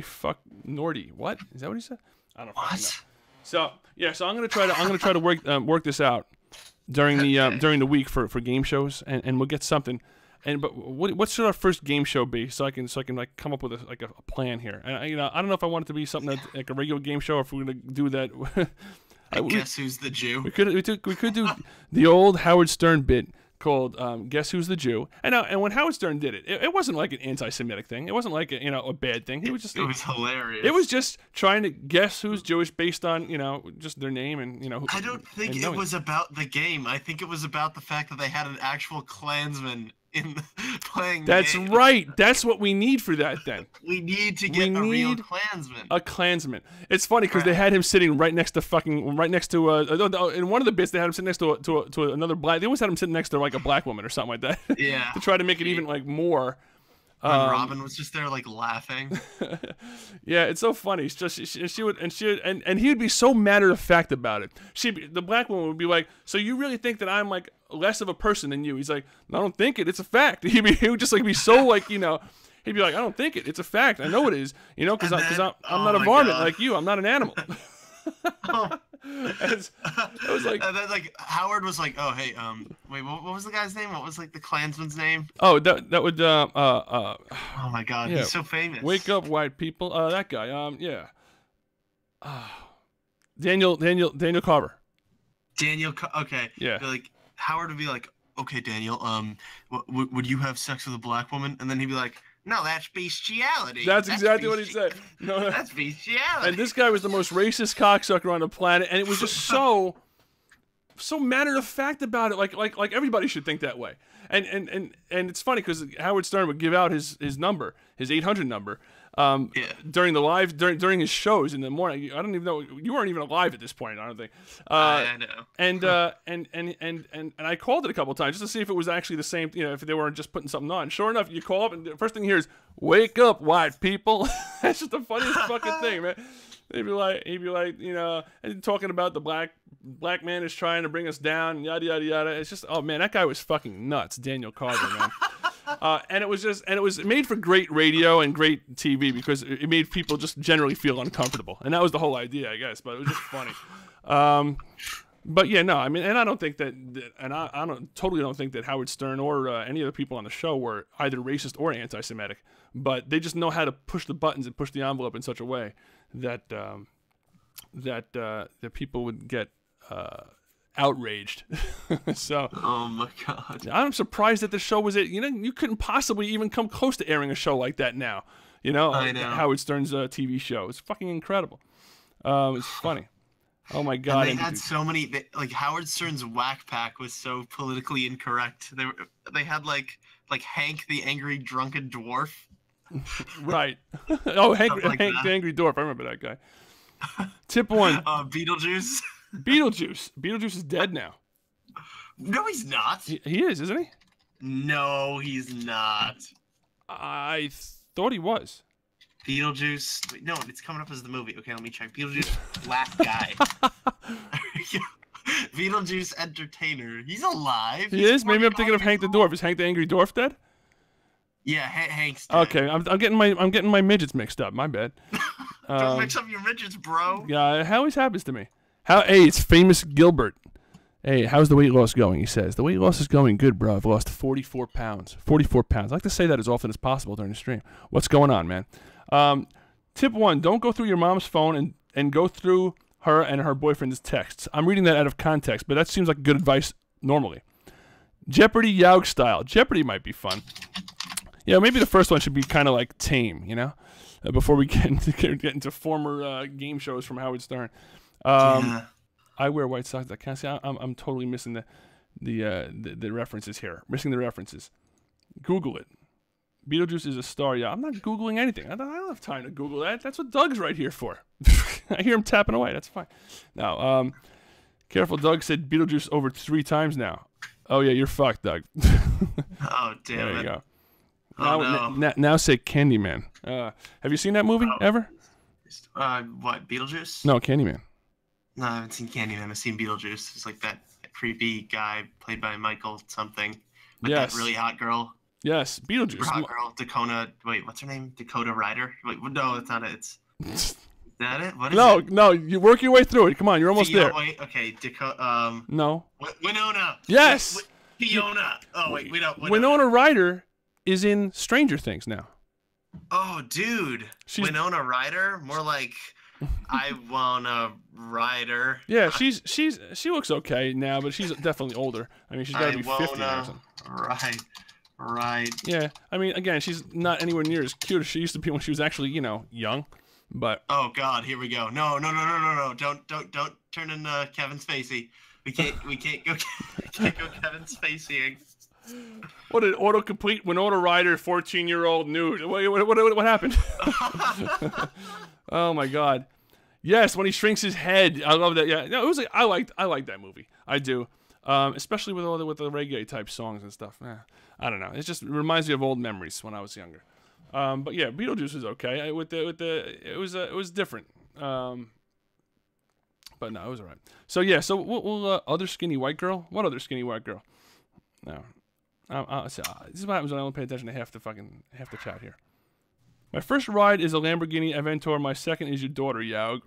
fuck Nordy. What is that? What he said? I don't fucking know. So yeah, so I'm gonna try to work this out during the week for game shows, and we'll get something. But what should our first game show be? So I can like come up with a plan here. And I don't know if I want it to be something that, like a regular game show, or if we're gonna do that. Guess who's the Jew? We could do the old Howard Stern bit called Guess Who's the Jew? And when Howard Stern did it, it wasn't like an anti-Semitic thing. It wasn't like a bad thing. It was just it was hilarious. It was just trying to guess who's Jewish based on just their name and I don't think it was about the game. I think it was about the fact that they had an actual Klansman in playing. That's the game. right. That's what we need for that. Then we need to get a real Klansman. A Klansman. It's funny because they had him sitting right next to in one of the bits they had him sitting next to another black. They always had him sitting next to like a black woman or something like that. Yeah. To try to make it even like more. Robin was just there like laughing. Yeah, it's so funny. It's just she would and he would be so matter of fact about it. The black woman would be like, "So you really think that I'm like less of a person than you?" He's like, "I don't think it. It's a fact." He would just like be so like he'd be like, "I don't think it. It's a fact. I know it is. Because I'm not a varmint like you. I'm not an animal." It was like, and then like Howard was like, "Oh hey, wait, what was the guy's name? What was like the Klansman's name?" Oh, that would oh my God, yeah. He's so famous. Wake up, white people. That guy. Yeah. Daniel Carver. Okay. Yeah. Like Howard would be like, "Okay, Daniel, would you have sex with a black woman?" And then he'd be like, "No, that's bestiality." That's exactly what he said. No, that's bestiality. And this guy was the most racist cocksucker on the planet, and it was just so matter of fact about it. Like everybody should think that way. And it's funny because Howard Stern would give out his number, his 800 number, during his shows in the morning. I don't even know, you weren't even alive at this point. I don't think. I know. And I called it a couple of times just to see if it was actually the same. If they weren't just putting something on. Sure enough, you call up and the first thing you hear is "Wake up, white people." That's just the funniest fucking thing, man. He'd be like, and talking about the black man is trying to bring us down, yada yada yada. It's just, oh man, that guy was fucking nuts, Daniel Carver, man. And it was made for great radio and great TV because it made people just generally feel uncomfortable, and that was the whole idea, I guess. But it was just funny. But yeah, no, I mean, and I don't think that, and I totally don't think that Howard Stern or any other people on the show were either racist or anti-Semitic, but they just know how to push the buttons and push the envelope in such a way that that people would get outraged. So, oh my God, I'm surprised that the show was it. You couldn't possibly even come close to airing a show like that now. I know. Howard Stern's TV show. It's fucking incredible. It's funny. Oh my God! And they had so many. Like Howard Stern's Whack Pack was so politically incorrect. They had like Hank the Angry Drunken Dwarf. Right. Oh, Hank the Angry Dwarf. I remember that guy. Tip 1. Beetlejuice. Beetlejuice is dead now. No, he's not. He is, isn't he? No, he's not. I thought he was. Beetlejuice. Wait, no, it's coming up as the movie. Okay, let me check. Beetlejuice, black guy. Beetlejuice entertainer. He's alive. He is? Maybe I'm thinking of Hank the Dwarf. Is Hank the Angry Dwarf dead? Yeah, Hank's dead. Okay, I'm getting my midgets mixed up. My bad. Don't mix up your midgets, bro. Yeah, it always happens to me. Hey, it's famous Gilbert. Hey, how's the weight loss going? He says. The weight loss is going good, bro. I've lost 44 pounds. 44 pounds. I like to say that as often as possible during the stream. What's going on, man? Tip 1, don't go through your mom's phone and go through her and her boyfriend's texts. I'm reading that out of context, but that seems like good advice normally. Jeopardy Yaug style. Jeopardy might be fun. Yeah, maybe the first one should be kind of like tame, before we get into former game shows from Howard Stern. Yeah. I wear white socks. I can't see. I'm totally missing the references here. Missing the references. Google it. Beetlejuice is a star. Yeah, I'm not Googling anything. I don't have time to Google that. That's what Doug's right here for. I hear him tapping away. That's fine. Now, careful, Doug said Beetlejuice over 3 times now. Oh, yeah, you're fucked, Doug. Oh, damn there it. you go. Oh, Now say Candyman. Have you seen that movie ever? What, Beetlejuice? No, Candyman. No, I haven't seen Candyman. I've seen Beetlejuice. It's like that creepy guy played by Michael something. With Yes. that really hot girl. Yes, Beetlejuice. Hot girl, Dakota. Wait, what's her name? Dakota Ryder? Wait, no, that's not it. Is that it? What is it? No, you work your way through it. Come on, you're almost there. Wait, okay, Dakota. No. Winona. Yes. Fiona. Oh wait, Winona Ryder is in Stranger Things now. Oh, dude. Winona Ryder? More like I wanna Ryder. Yeah, she looks okay now, but she's definitely older. I mean, she's got to be 50 or something. Right. Yeah, I mean, again, she's not anywhere near as cute as she used to be when she was actually, young. But oh God, here we go. No. Don't turn in Kevin Spacey. We can't go Kevin Spacey. What did autocomplete Winona Ryder 14-year-old nude? What happened? Oh my God. Yes, when he shrinks his head. I love that. Yeah. No, it was I like that movie. I do. Especially with the reggae type songs and stuff. I don't know. It reminds me of old memories when I was younger. But yeah, Beetlejuice was okay. It was different. But no, it was alright. So yeah, we'll other skinny white girl. What other skinny white girl? No. This is what happens when I only pay attention to half the chat here. My first ride is a Lamborghini Aventador. My second is your daughter, Yaug.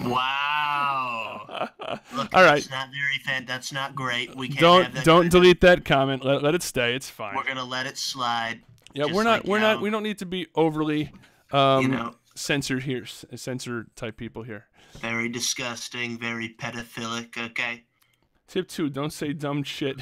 Wow. Look, all right. That's not very fan. That's not great. We can't have that. Don't delete that comment. Let it stay. It's fine. We're gonna let it slide. Yeah, we don't need to be overly censored here. Censor type people here. Very disgusting. Very pedophilic. Okay. Tip 2: don't say dumb shit.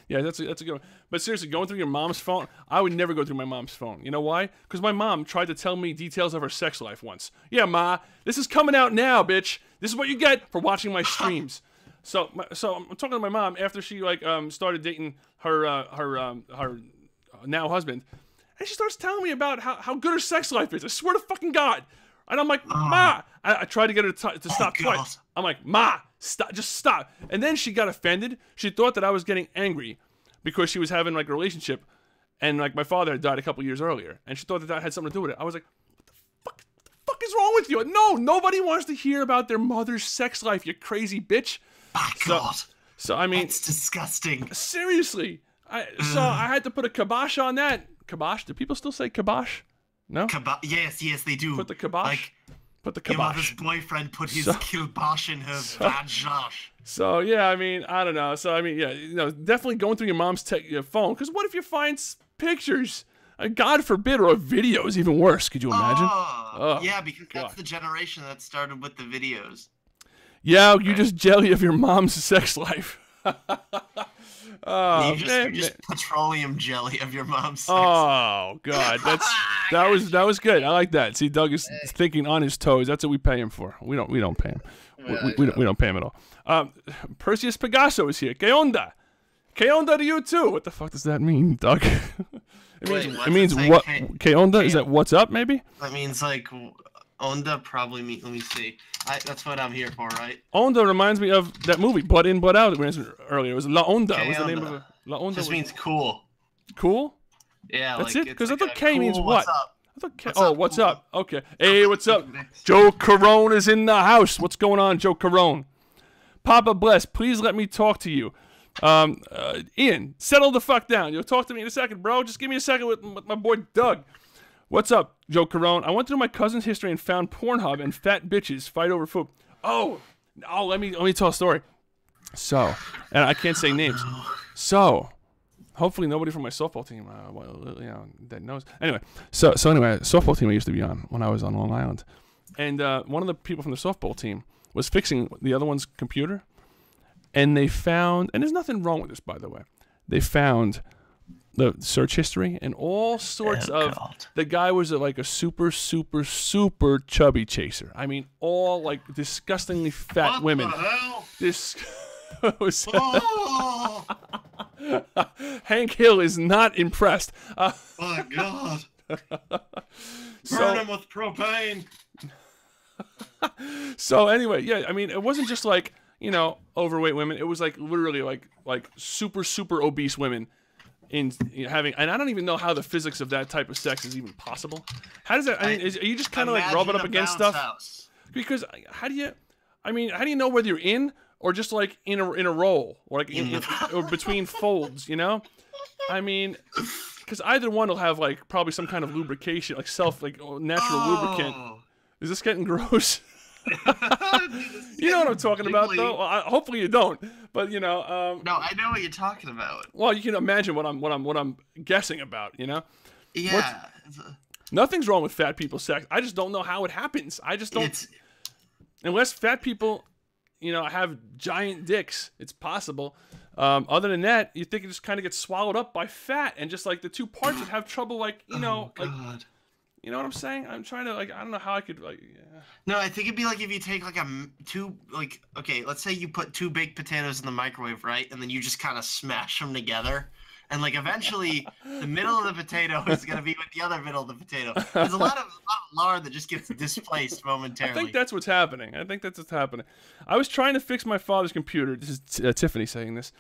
Yeah, that's a good one. But seriously, going through your mom's phone, I would never go through my mom's phone. You know why? Because my mom tried to tell me details of her sex life once. Yeah, Ma, this is coming out now, bitch. This is what you get for watching my streams. So I'm talking to my mom after she started dating her now husband, and she starts telling me about how good her sex life is. I swear to fucking God. And I'm like, Ma, I tried to get her to stop twice. I'm like, Ma, stop, just stop. And then she got offended. She thought that I was getting angry because she was having a relationship, and my father had died a couple years earlier, and she thought that had something to do with it. I was like, what the fuck is wrong with you? No, nobody wants to hear about their mother's sex life, you crazy bitch. Oh God. So I mean, it's disgusting. Seriously, I had to put a kibosh on that. Kibosh? Do people still say kibosh? No. Yes, they do. Put the kibosh. Put the kibosh. Your mother's boyfriend put his kibosh in her vagina. So yeah, I mean, I don't know. So I mean, yeah, definitely going through your mom's phone. Because what if you find pictures? God forbid, or videos, even worse. Could you imagine? Oh, yeah, because that's the generation that started with the videos. Yeah, you're just jelly of your mom's sex life. You're just petroleum jelly of your mom's sex. Oh God, that was good. I like that. See, Doug is thinking on his toes. That's what we pay him for. We don't pay him. We don't pay him at all. Perseus Pegaso is here. Que onda? Que onda to you too? What the fuck does that mean, Doug? It means what? Que onda? Is that what's up? Maybe. That means onda probably means. Let me see. That's what I'm here for, right? Onda reminds me of that movie, Blood In, Blood Out, that we mentioned earlier. It was La Onda. What was the name of it? La Onda. This means cool. Cool? Yeah, that's it? Because I thought K means what? What's up? I thought what's up? Okay. Hey, what's up? Joe Carone is in the house. What's going on, Joe Carone? Papa Bless, please let me talk to you. Ian, settle the fuck down. You'll talk to me in a second, bro. Just give me a second with my boy Doug. What's up, Joe Carone? I went through my cousin's history and found Pornhub and fat bitches fight over food. Oh, let me tell a story. So, and I can't say names. So, hopefully nobody from my softball team, that knows. Anyway, so anyway, softball team I used to be on when I was on Long Island, and one of the people from the softball team was fixing the other one's computer, and they found, and there's nothing wrong with this, by the way, they found the search history and all sorts of. The guy was a super chubby chaser. I mean, all disgustingly fat women. What the hell? This was. Hank Hill is not impressed. Oh God! So, Burn him with propane. so anyway, yeah, I mean, it wasn't just like, you know, overweight women. It was like literally like super obese women in having, and I don't even know how the physics of that type of sex is even possible. How does that? I mean, are you just kind of like rubbing up against stuff? House. Because how do you know whether you're in or just like in a roll or like or between folds? You know, I mean, because either one will have like probably some kind of lubrication, like natural lubricant. Is this getting gross? You know what I'm talking about, though. Well, hopefully you don't, but you know. No, I know what you're talking about. Well, you can imagine what I'm guessing about. You know. Yeah. Nothing's wrong with fat people sex. I just don't know how it happens. I just don't. Unless fat people, you know, have giant dicks, it's possible. Other than that, you think it just kind of gets swallowed up by fat, and just like the two parts would have trouble, like, you know, like. You know what I'm saying? I'm trying to, like, I don't know how I could, like, yeah. No, I think it'd be like if you take, like, okay, let's say you put 2 baked potatoes in the microwave, right? And then you just kind of smash them together. And, like, eventually, the middle of the potato is going to be with the other middle of the potato. There's a lot of lard that just gets displaced momentarily. I think that's what's happening. I was trying to fix my father's computer. This is Tiffany saying this.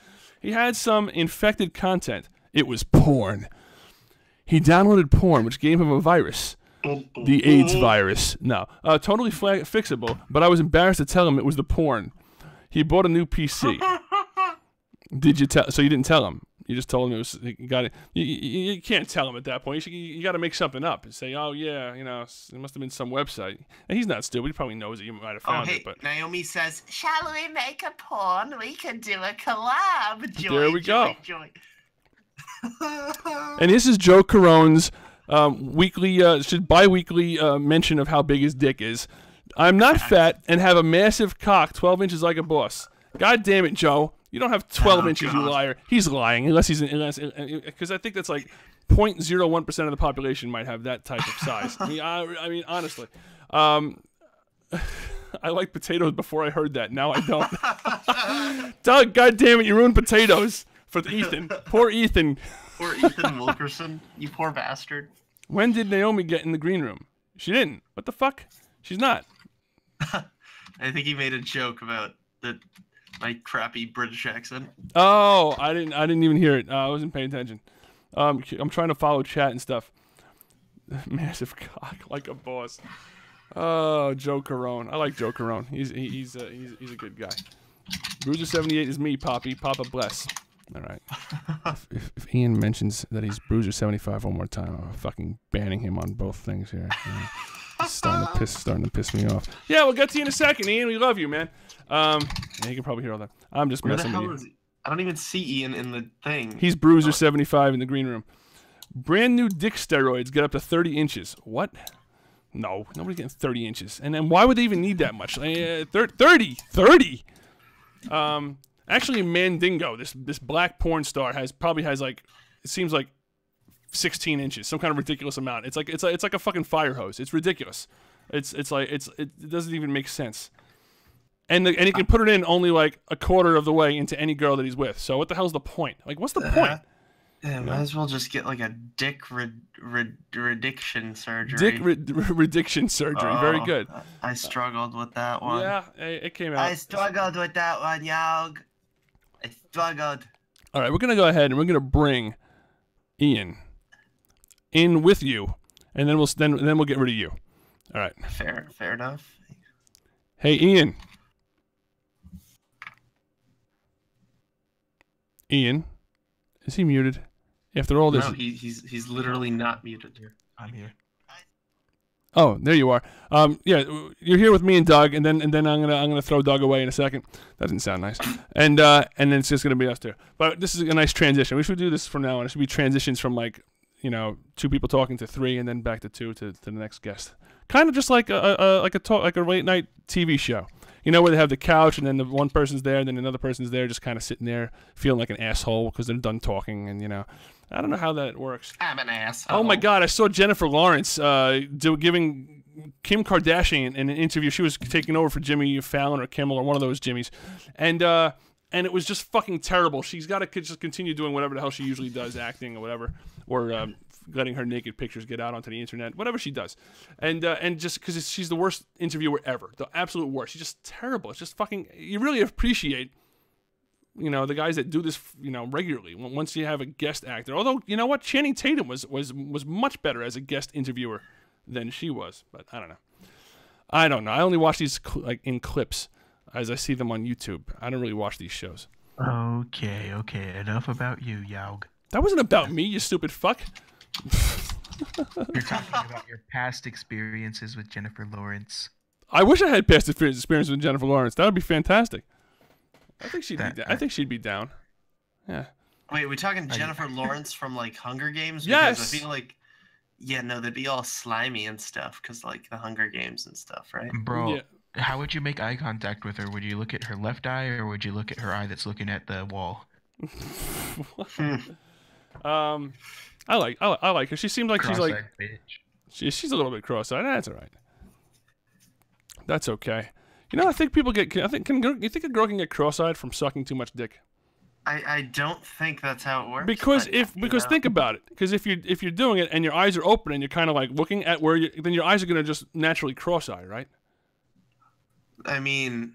He had some infected content. It was porn. He downloaded porn, which gave him a virus. The AIDS virus. No. Totally fixable, but I was embarrassed to tell him it was the porn. He bought a new PC. Did you tell? So you didn't tell him? You just told him it was. You got it. You can't tell him at that point. You got to make something up and say, "Oh yeah, you know, it must have been some website." And he's not stupid. He probably knows that you might have found it. But Naomi says, "Shall we make a porn? We can do a collab." Joy, there we go. Joy. And this is Joe Carone's bi-weekly mention of how big his dick is. I'm not fat and have a massive cock, 12 inches like a boss. God damn it, Joe. You don't have 12 inches, you liar. He's lying, because I think that's like 0.01% of the population might have that type of size. I mean, honestly. I liked potatoes before I heard that. Now I don't. Doug, God damn it, you ruined potatoes. For Ethan. Poor Ethan. Poor Ethan Wilkerson. You poor bastard. When did Naomi get in the green room? She didn't. What the fuck? She's not. I think he made a joke about my crappy British accent. Oh, I didn't even hear it. I wasn't paying attention. I'm trying to follow chat and stuff. Massive cock like a boss. Oh, Joe Carone. I like Joe Carone. He's a good guy. Bruiser 78 is me, Poppy. Papa bless. All right. If Ian mentions that he's Bruiser 75 one more time, I'm fucking banning him on both things here. It's starting to piss me off. Yeah, we'll get to you in a second, Ian. We love you, man. Yeah, you can probably hear all that. I'm just messing with you. I don't even see Ian in the thing. He's Bruiser 75 in the green room. Brand new dick steroids get up to 30 inches. What? No, nobody's getting 30 inches. And then why would they even need that much? 30. Actually, Mandingo, this black porn star probably has like, it seems like 16 inches, some kind of ridiculous amount. It's like a fucking fire hose. It's ridiculous. It doesn't even make sense. And he can put it in only like a quarter of the way into any girl that he's with. So what the hell's the point? Like, what's the point? Yeah, might as well just get like a dick rediction surgery. Dick rediction surgery. Very good. I struggled with that one. Yeah, it came out. I struggled with that one, Yog. I struggled. All right, we're gonna go ahead and we're gonna bring Ian in with you, and then we'll get rid of you. All right. Fair enough. Hey, Ian. Ian, is he muted? After all this, no, he's literally not muted here. I'm here. Oh, there you are. Yeah, you're here with me and Doug, and then I'm gonna throw Doug away in a second. That didn't sound nice. And then it's just gonna be us two. But this is a nice transition. We should do this from now on. It should be transitions from like, you know, 2 people talking to 3, and then back to 2 to the next guest. Kind of just like a late night TV show. You know, where they have the couch, and then the one person's there, and then another person's there, just kind of sitting there, feeling like an asshole because they're done talking, and you know. I don't know how that works. I'm an asshole. Oh my God! I saw Jennifer Lawrence giving Kim Kardashian an interview. She was taking over for Jimmy Fallon or Kimmel or one of those Jimmys, and and it was just fucking terrible. She's got to just continue doing whatever the hell she usually does, acting or whatever, or letting her naked pictures get out onto the internet, whatever she does, and just because she's the worst interviewer ever, the absolute worst. She's just terrible. It's just fucking. You really appreciate, the guys that do this, regularly. Once you have a guest actor, although you know what, Channing Tatum was much better as a guest interviewer than she was, but I don't know. I only watch these in clips as I see them on YouTube. I don't really watch these shows. Okay. Enough about you, Yaug. That wasn't about me, you stupid fuck. You're talking about your past experiences with Jennifer Lawrence. I wish I had past experience with Jennifer Lawrence. That would be fantastic. I think she'd be down. Yeah. Wait, are we talking Jennifer Lawrence from like Hunger Games? Yes. Because I feel like, yeah, no, they'd be all slimy and stuff because like the Hunger Games and stuff, right? Bro, Yeah. How would you make eye contact with her? Would you look at her left eye or would you look at her eye that's looking at the wall? I like her. She seems like she's like bitch. she's a little bit cross-eyed. That's all right. That's okay. I think people get. You think a girl can get cross-eyed from sucking too much dick? I don't think that's how it works. Because but, think about it. Because if you're doing it and your eyes are open and you're kind of like looking at where you, then your eyes are gonna just naturally cross-eye, right? I mean,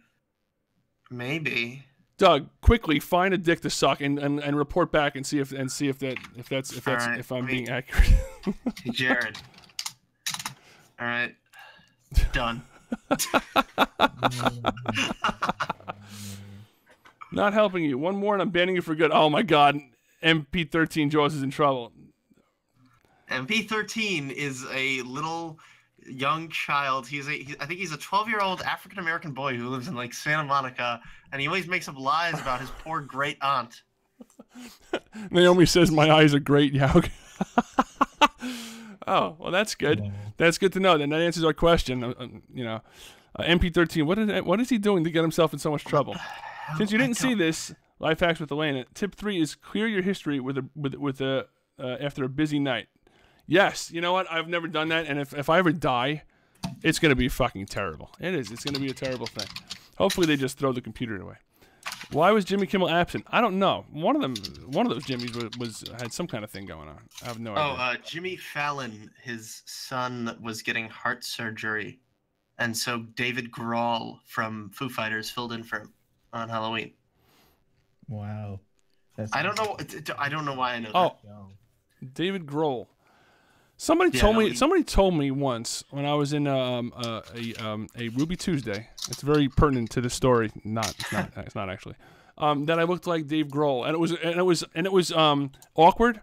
maybe. Doug, quickly find a dick to suck and report back and see if I'm being accurate. Hey, Jared. All right. Done. Not helping you. One more and I'm banning you for good. Oh my God. MP13 Jaws is in trouble. MP13 is a little young child. I think he's a 12-year-old African-American boy who lives in like Santa Monica, and he always makes up lies about his poor great aunt. Naomi says my eyes are great, Yaug. Oh, well, that's good. Yeah. That's good to know. Then that answers our question. MP13, what is he doing to get himself in so much trouble? Since you didn't see this, life hacks with Elena. Tip 3 is clear your history after a busy night. Yes, you know what? I've never done that, and if I ever die, it's gonna be fucking terrible. It is. It's gonna be a terrible thing. Hopefully, they just throw the computer away. Why was Jimmy Kimmel absent? I don't know. One of those Jimmys had some kind of thing going on. I have no idea. Jimmy Fallon, his son was getting heart surgery, and so David Grohl from Foo Fighters filled in for him on Halloween. Wow. I don't know why I know that. Oh, David Grohl. Somebody told me once when I was in a Ruby Tuesday. It's very pertinent to the story. It's not actually. That I looked like Dave Grohl, and it was awkward.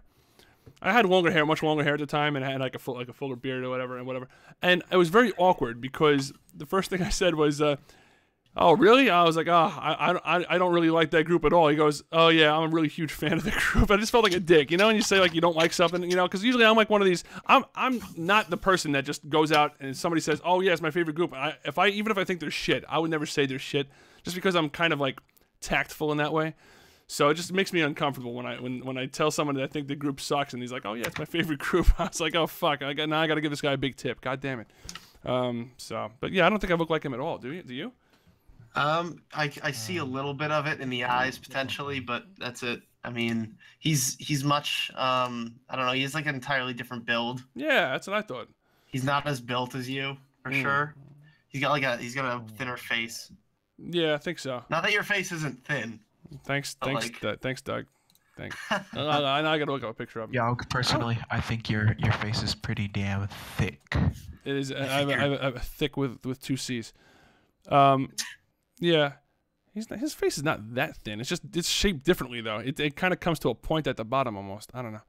I had much longer hair at the time, and I had like a fuller beard or whatever. And it was very awkward because the first thing I said was, "Oh, really?" I was like, I don't really like that group at all." He goes, "Oh yeah, I'm a really huge fan of the group." I just felt like a dick, and you say like you don't like something, because usually I'm like one of these. I'm not the person that just goes out and somebody says, "Oh yeah, it's my favorite group." Even if I think they're shit, I would never say they're shit, just because I'm kind of like tactful in that way. So it just makes me uncomfortable when I tell someone that I think the group sucks and he's like, "Oh yeah, it's my favorite group." I was like, "Oh fuck, now I got to give this guy a big tip." God damn it. But yeah, I don't think I look like him at all. Do you? I see a little bit of it in the eyes potentially, but that's it. I mean, he's much I don't know, he has like an entirely different build. Yeah, that's what I thought. He's not as built as you, for sure. He's got a thinner face. Yeah, I think so. Not that your face isn't thin. Thanks, Doug. Thanks. I gotta look up a picture of him. Yeah, personally, I think your face is pretty damn thick. It is. I have a thick with 2 C's. Yeah, his face is not that thin. It's shaped differently though. It kind of comes to a point at the bottom almost. I don't know.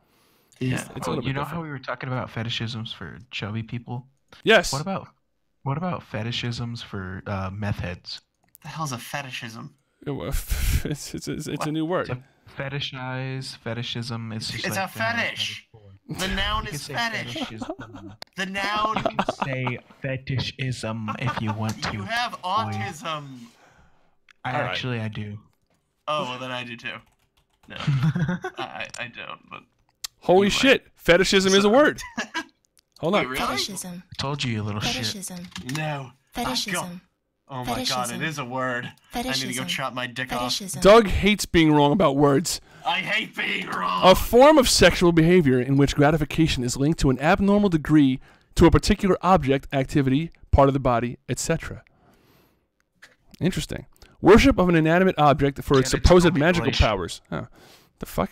Yeah. It's a little bit You know different. how we were talking about fetishisms for chubby people? Yes. What about fetishisms for meth heads? The hell's a fetishism? It's a new word. Fetishism. It's It's a fetish. The noun is fetish. The noun. You can say fetishism if you want to. You have autism. I do. Oh, well then I do too. No, I don't. But Holy shit! Fetishism is a word. Hold on. Wait, really? Fetishism. I told you, you little shit. Fetishism. No. Fetishism. Oh my god, it Fetishism. is a word. I need to go Fetishism. chop my dick off. Fetishism. Doug hates being wrong about words. I hate being wrong. A form of sexual behavior in which gratification is linked to an abnormal degree to a particular object, activity, part of the body, etc. Interesting. Worship of an inanimate object for its supposed magical powers. Huh. The fuck?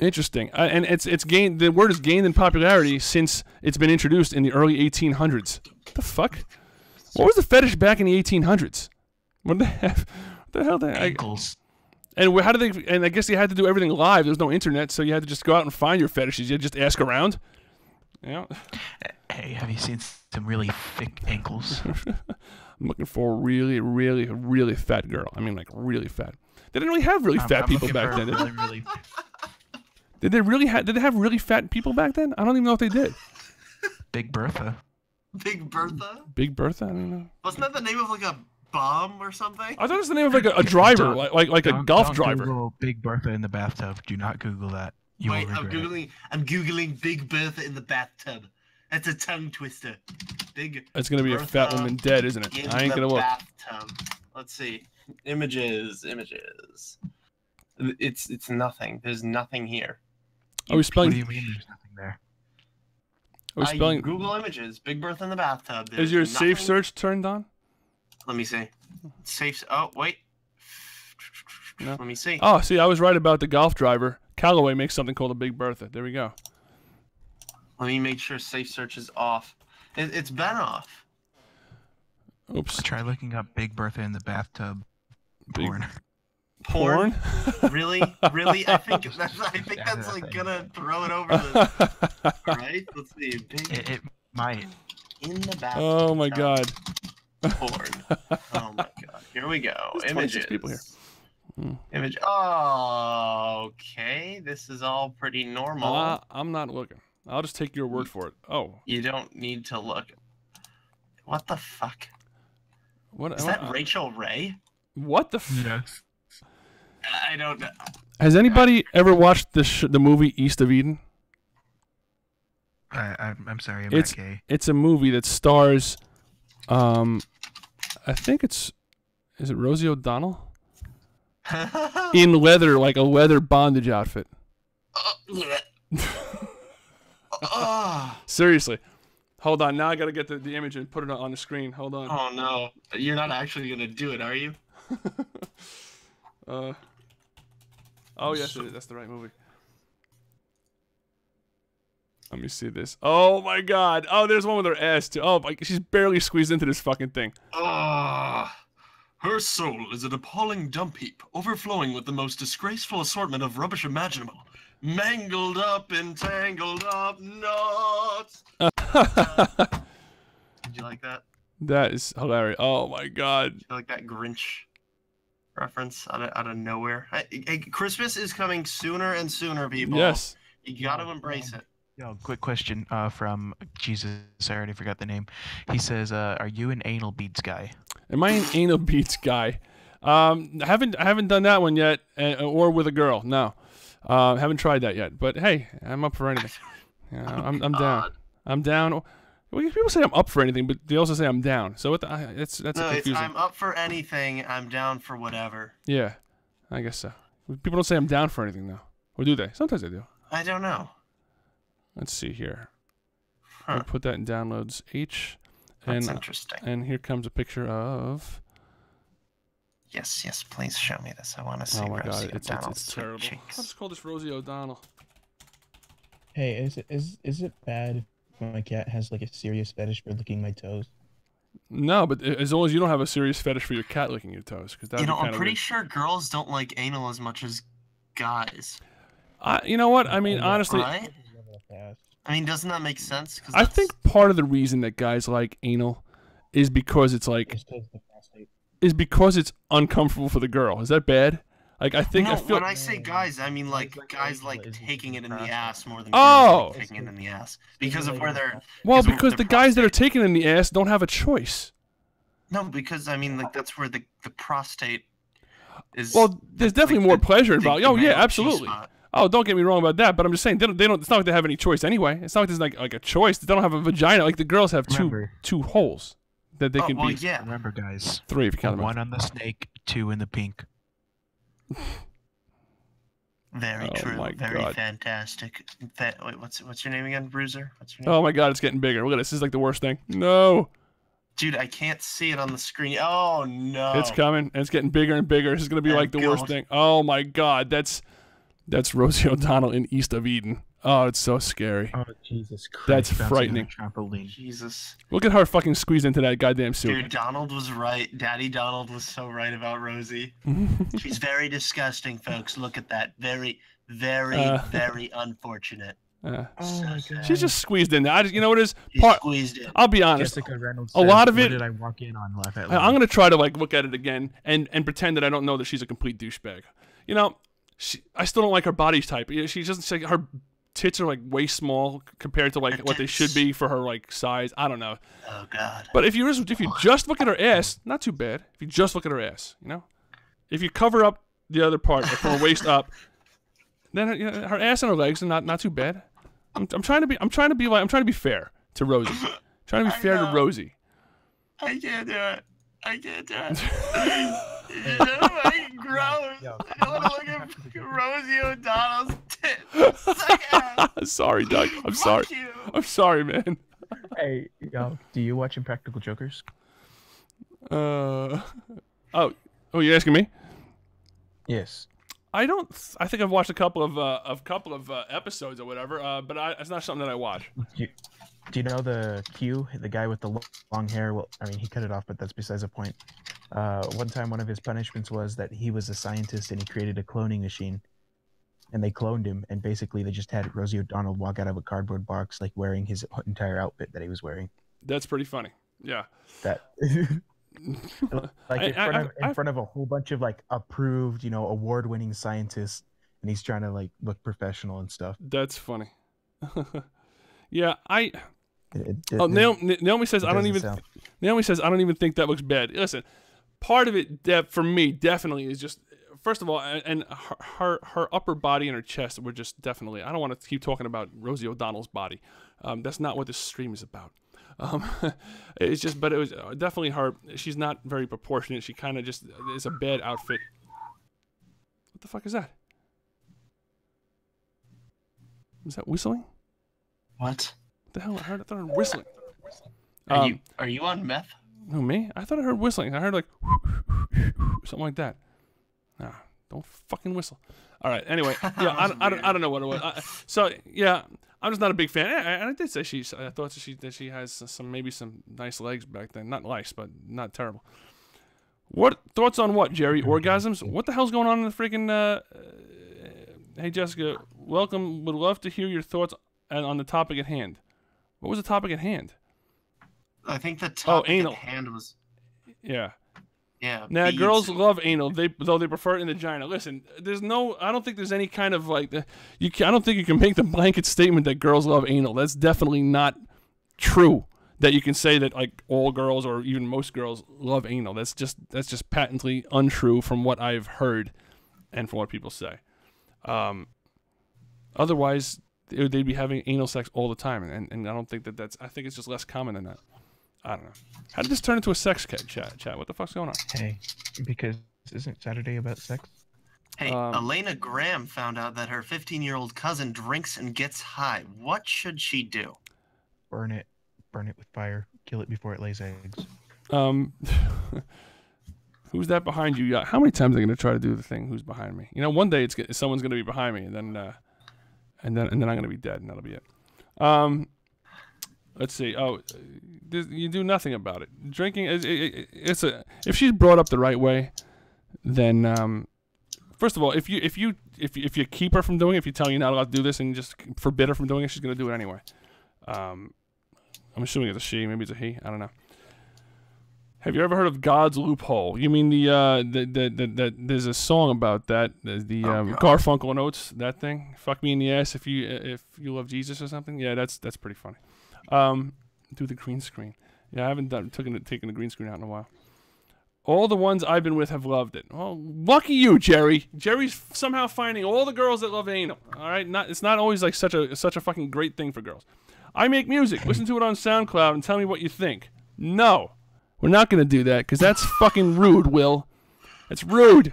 Interesting. And it's gained. The word has gained in popularity since it's been introduced in the early 1800s. What the fuck? What was the fetish back in the 1800s? What the hell? Ankles. And how do they? And I guess you had to do everything live. There was no internet, so you had to just go out and find your fetishes. You had to just ask around. Yeah. Hey, have you seen some really thick ankles? I'm looking for a really, really, really fat girl. I mean, like really fat. They didn't really have really fat people back then. Did they really have? Did they have really fat people back then? I don't even know if they did. Big Bertha. Big Bertha? Big Bertha? I don't know. Wasn't that the name of like a bomb or something? I thought it was the name of like a driver, like a golf don't driver. Google Big Bertha in the bathtub. Do not Google that. You Wait, will regret it. I'm googling Big Bertha in the bathtub. That's a tongue twister. Big. It's gonna be a fat Bertha woman dead, isn't it? in I ain't the gonna look. Bathtub. Let's see. Images. It's nothing. There's nothing here. Are we spelling? What do you mean there's nothing there? Are we spelling? Google images. Big Bertha in the bathtub. Is There's your safe nothing- search turned on? Let me see. Safe. Oh wait. No. Let me see. Oh, see, I was right about the golf driver. Callaway makes something called a Big Bertha. There we go. Let me make sure safe search is off. It's been off. Oops. Try looking up Big Bertha in the bathtub. Big- Porn. Porn? Really? I think that's like gonna throw it over the right. Let's see. Big It might. in the bathroom. Oh my god. Porn. Oh my god. Here we go. There's 26 Images. people here. Image. Oh, okay. This is all pretty normal. I'm not looking. I'll just take your word for it. Oh. You don't need to look. What the fuck? What Is that Rachel Ray? What the Yes. I don't know. Has anybody ever watched the movie East of Eden? I'm sorry, I'm It's not gay. it's a movie that stars I think is it Rosie O'Donnell? In leather, like a leather bondage outfit. Seriously. Hold on, now I gotta get the image and put it on the screen. Hold on. Oh no. You're not actually gonna do it, are you? Oh yes, it is. That's the right movie. Let me see this. Oh my god. Oh, there's one with her ass too. Oh, she's barely squeezed into this fucking thing. Her soul is an appalling dump heap, overflowing with the most disgraceful assortment of rubbish imaginable. Mangled up and tangled up knots. Did you like that? That is hilarious. Oh my god. Did you like that Grinch reference out of nowhere? Hey, Christmas is coming sooner and sooner, people. Yes. You gotta embrace it. Yo, quick question from Jesus. I already forgot the name. He says, "Are you an anal beads guy?" Am I an anal beats guy? I haven't done that one yet, or with a girl. No, haven't tried that yet. But hey, I'm up for anything. Yeah, I'm down. I'm down. Well, people say I'm up for anything, but they also say I'm down. So that's confusing. I'm up for anything. I'm down for whatever. Yeah, I guess so. People don't say I'm down for anything though, or do they? Sometimes they do. I don't know. Let's see here. Huh. We'll put that in downloads H. That's interesting. And here comes a picture of. Yes, please show me this. I want to see. Oh my Rosie god, it's O'Donnell's terrible. cheeks. I'll just call this Rosie O'Donnell. Hey, is it bad when my cat has like a serious fetish for licking my toes? No, but as long as you don't have a serious fetish for your cat licking your toes, because that's I'm pretty sure girls don't like anal as much as guys. You know what? I mean, honestly, Right? I mean, doesn't that make sense? I think part of the reason that guys like anal is because it's because it's uncomfortable for the girl. Is that bad? Like I think I feel. When I say guys, I mean like guys like taking it in the ass more than Oh! girls like taking it in the ass because of where they're. Well, of because their the guys that are prostate. taking it in the ass don't have a choice. No, because I mean like that's where the prostate is. Well, there's definitely like, more the- pleasure the involved. Oh yeah, male absolutely. G-spot. Oh, don't get me wrong about that, but I'm just saying they don't. It's not like they have any choice anyway. It's not like there's like a choice. They don't have a vagina. Like the girls have Remember. two holes. that they Oh, can well, be yeah. Remember, guys. 3 if you count them. One on the snake, 2 in the pink. Very Oh true. my Very God. fantastic. Wait, what's your name again, Bruiser? What's your name? Oh my God, it's getting bigger. Look at this. This is like the worst thing. No, Dude, I can't see it on the screen. Oh no. it's coming and it's getting bigger and bigger. This is gonna be Oh, like the worst God. thing. Oh my God, that's Rosie O'Donnell in East of Eden. Oh, it's so scary. Oh, Jesus Christ. That's bouncing on a frightening. Trampoline. Jesus. Look at her fucking squeezed into that goddamn suit. Dude, Donald was right. Daddy Donald was so right about Rosie. She's very disgusting, folks. Look at that. Very, very, very unfortunate. Oh my God. She's just squeezed in there. You know what it is? She's squeezed in. I'll be honest. Jessica Reynolds A lot of says, it- What did I walk in on? Laugh at I'm gonna try to like look at it again and pretend that I don't know that she's a complete douchebag. You know, I still don't like her body type. You know, she doesn't say her tits are like way small compared to like what they should be for her like size. I don't know. Oh God. But if you just look at her ass, not too bad. If you just look at her ass, you know, if you cover up the other part like, from her waist up, then her ass and her legs are not too bad. I'm trying to be fair to Rosie. Trying to be fair to Rosie. I can't do it. I can't do it. It's gross. Yo. I don't want to look at Rosie O'Donnell's tits. Suck ass. Sorry, Doug. I'm sorry. Fuck you. I'm sorry, man. Hey, yo, do you watch Impractical Jokers? Oh, you're asking me? Yes. I don't. I think I've watched a couple of episodes or whatever. But it's not something that I watch. Do you know the Q, the guy with the long hair? Well, I mean, he cut it off, but that's besides the point. One time, one of his punishments was that he was a scientist and he created a cloning machine. And they cloned him, and basically they just had Rosie O'Donnell walk out of a cardboard box, like wearing his entire outfit that he was wearing. That's pretty funny. Yeah. That, like in front of a whole bunch of like approved, award-winning scientists, and he's trying to like look professional and stuff. That's funny. Yeah, Naomi Naomi says I don't even think that looks bad. Listen, part of it for me definitely is just first of all, and her upper body and her chest were just definitely. I don't want to keep talking about Rosie O'Donnell's body. That's not what this stream is about. It's just, but it was definitely her. She's not very proportionate. She kind of just is a bad outfit. What the fuck is that? Is that whistling? What? What the hell? I thought I heard whistling. Are you on meth? Who, me? I thought I heard whistling. I heard like something like that. Nah, don't fucking whistle. All right. Anyway, yeah, I don't know what it was. So yeah, I'm just not a big fan. And I did say I thought that she has some nice legs back then. Not nice, but not terrible. What thoughts on what, Jerry? Orgasms? What the hell's going on in the freaking? Hey Jessica, welcome. Would love to hear your thoughts on the topic at hand. What was the topic at hand? I think the topic anal. at hand was Yeah. yeah. Now, beads. girls love anal, though they prefer it in the vagina. Listen, I don't think there's any kind of like, I don't think you can make the blanket statement that girls love anal. That's definitely not true. That you can say that like all girls or even most girls love anal. That's just patently untrue from what I've heard, and from what people say. Otherwise, they'd be having anal sex all the time, and I don't think that's. I think it's just less common than that. I don't know. How did this turn into a sex chat? What the fuck's going on? Hey, because isn't Saturday about sex? Hey, Elena Graham found out that her 15-year-old cousin drinks and gets high. What should she do? Burn it with fire. Kill it before it lays eggs. Who's that behind you? How many times are they gonna try to do the thing? Who's behind me? One day someone's gonna be behind me, and then I'm gonna be dead, and that'll be it. Let's see. Oh, you do nothing about it. Drinking if she's brought up the right way, then first of all, if you keep her from doing it, if you tell her you're not allowed to do this and just forbid her from doing it, she's gonna do it anyway. I'm assuming it's a she, maybe it's a he. I don't know. Have you ever heard of God's Loophole? You mean there's a song about that. There's the Garfunkel and Oates, that thing. Fuck me in the ass if you love Jesus or something. Yeah, that's pretty funny. Do the green screen. Yeah, I haven't taken the green screen out in a while. All the ones I've been with have loved it. Well, lucky you, Jerry. Jerry's somehow finding all the girls that love anal. All right, it's not always like such a fucking great thing for girls. I make music. Listen to it on SoundCloud and tell me what you think. No. We're not going to do that because that's fucking rude, Will. It's rude.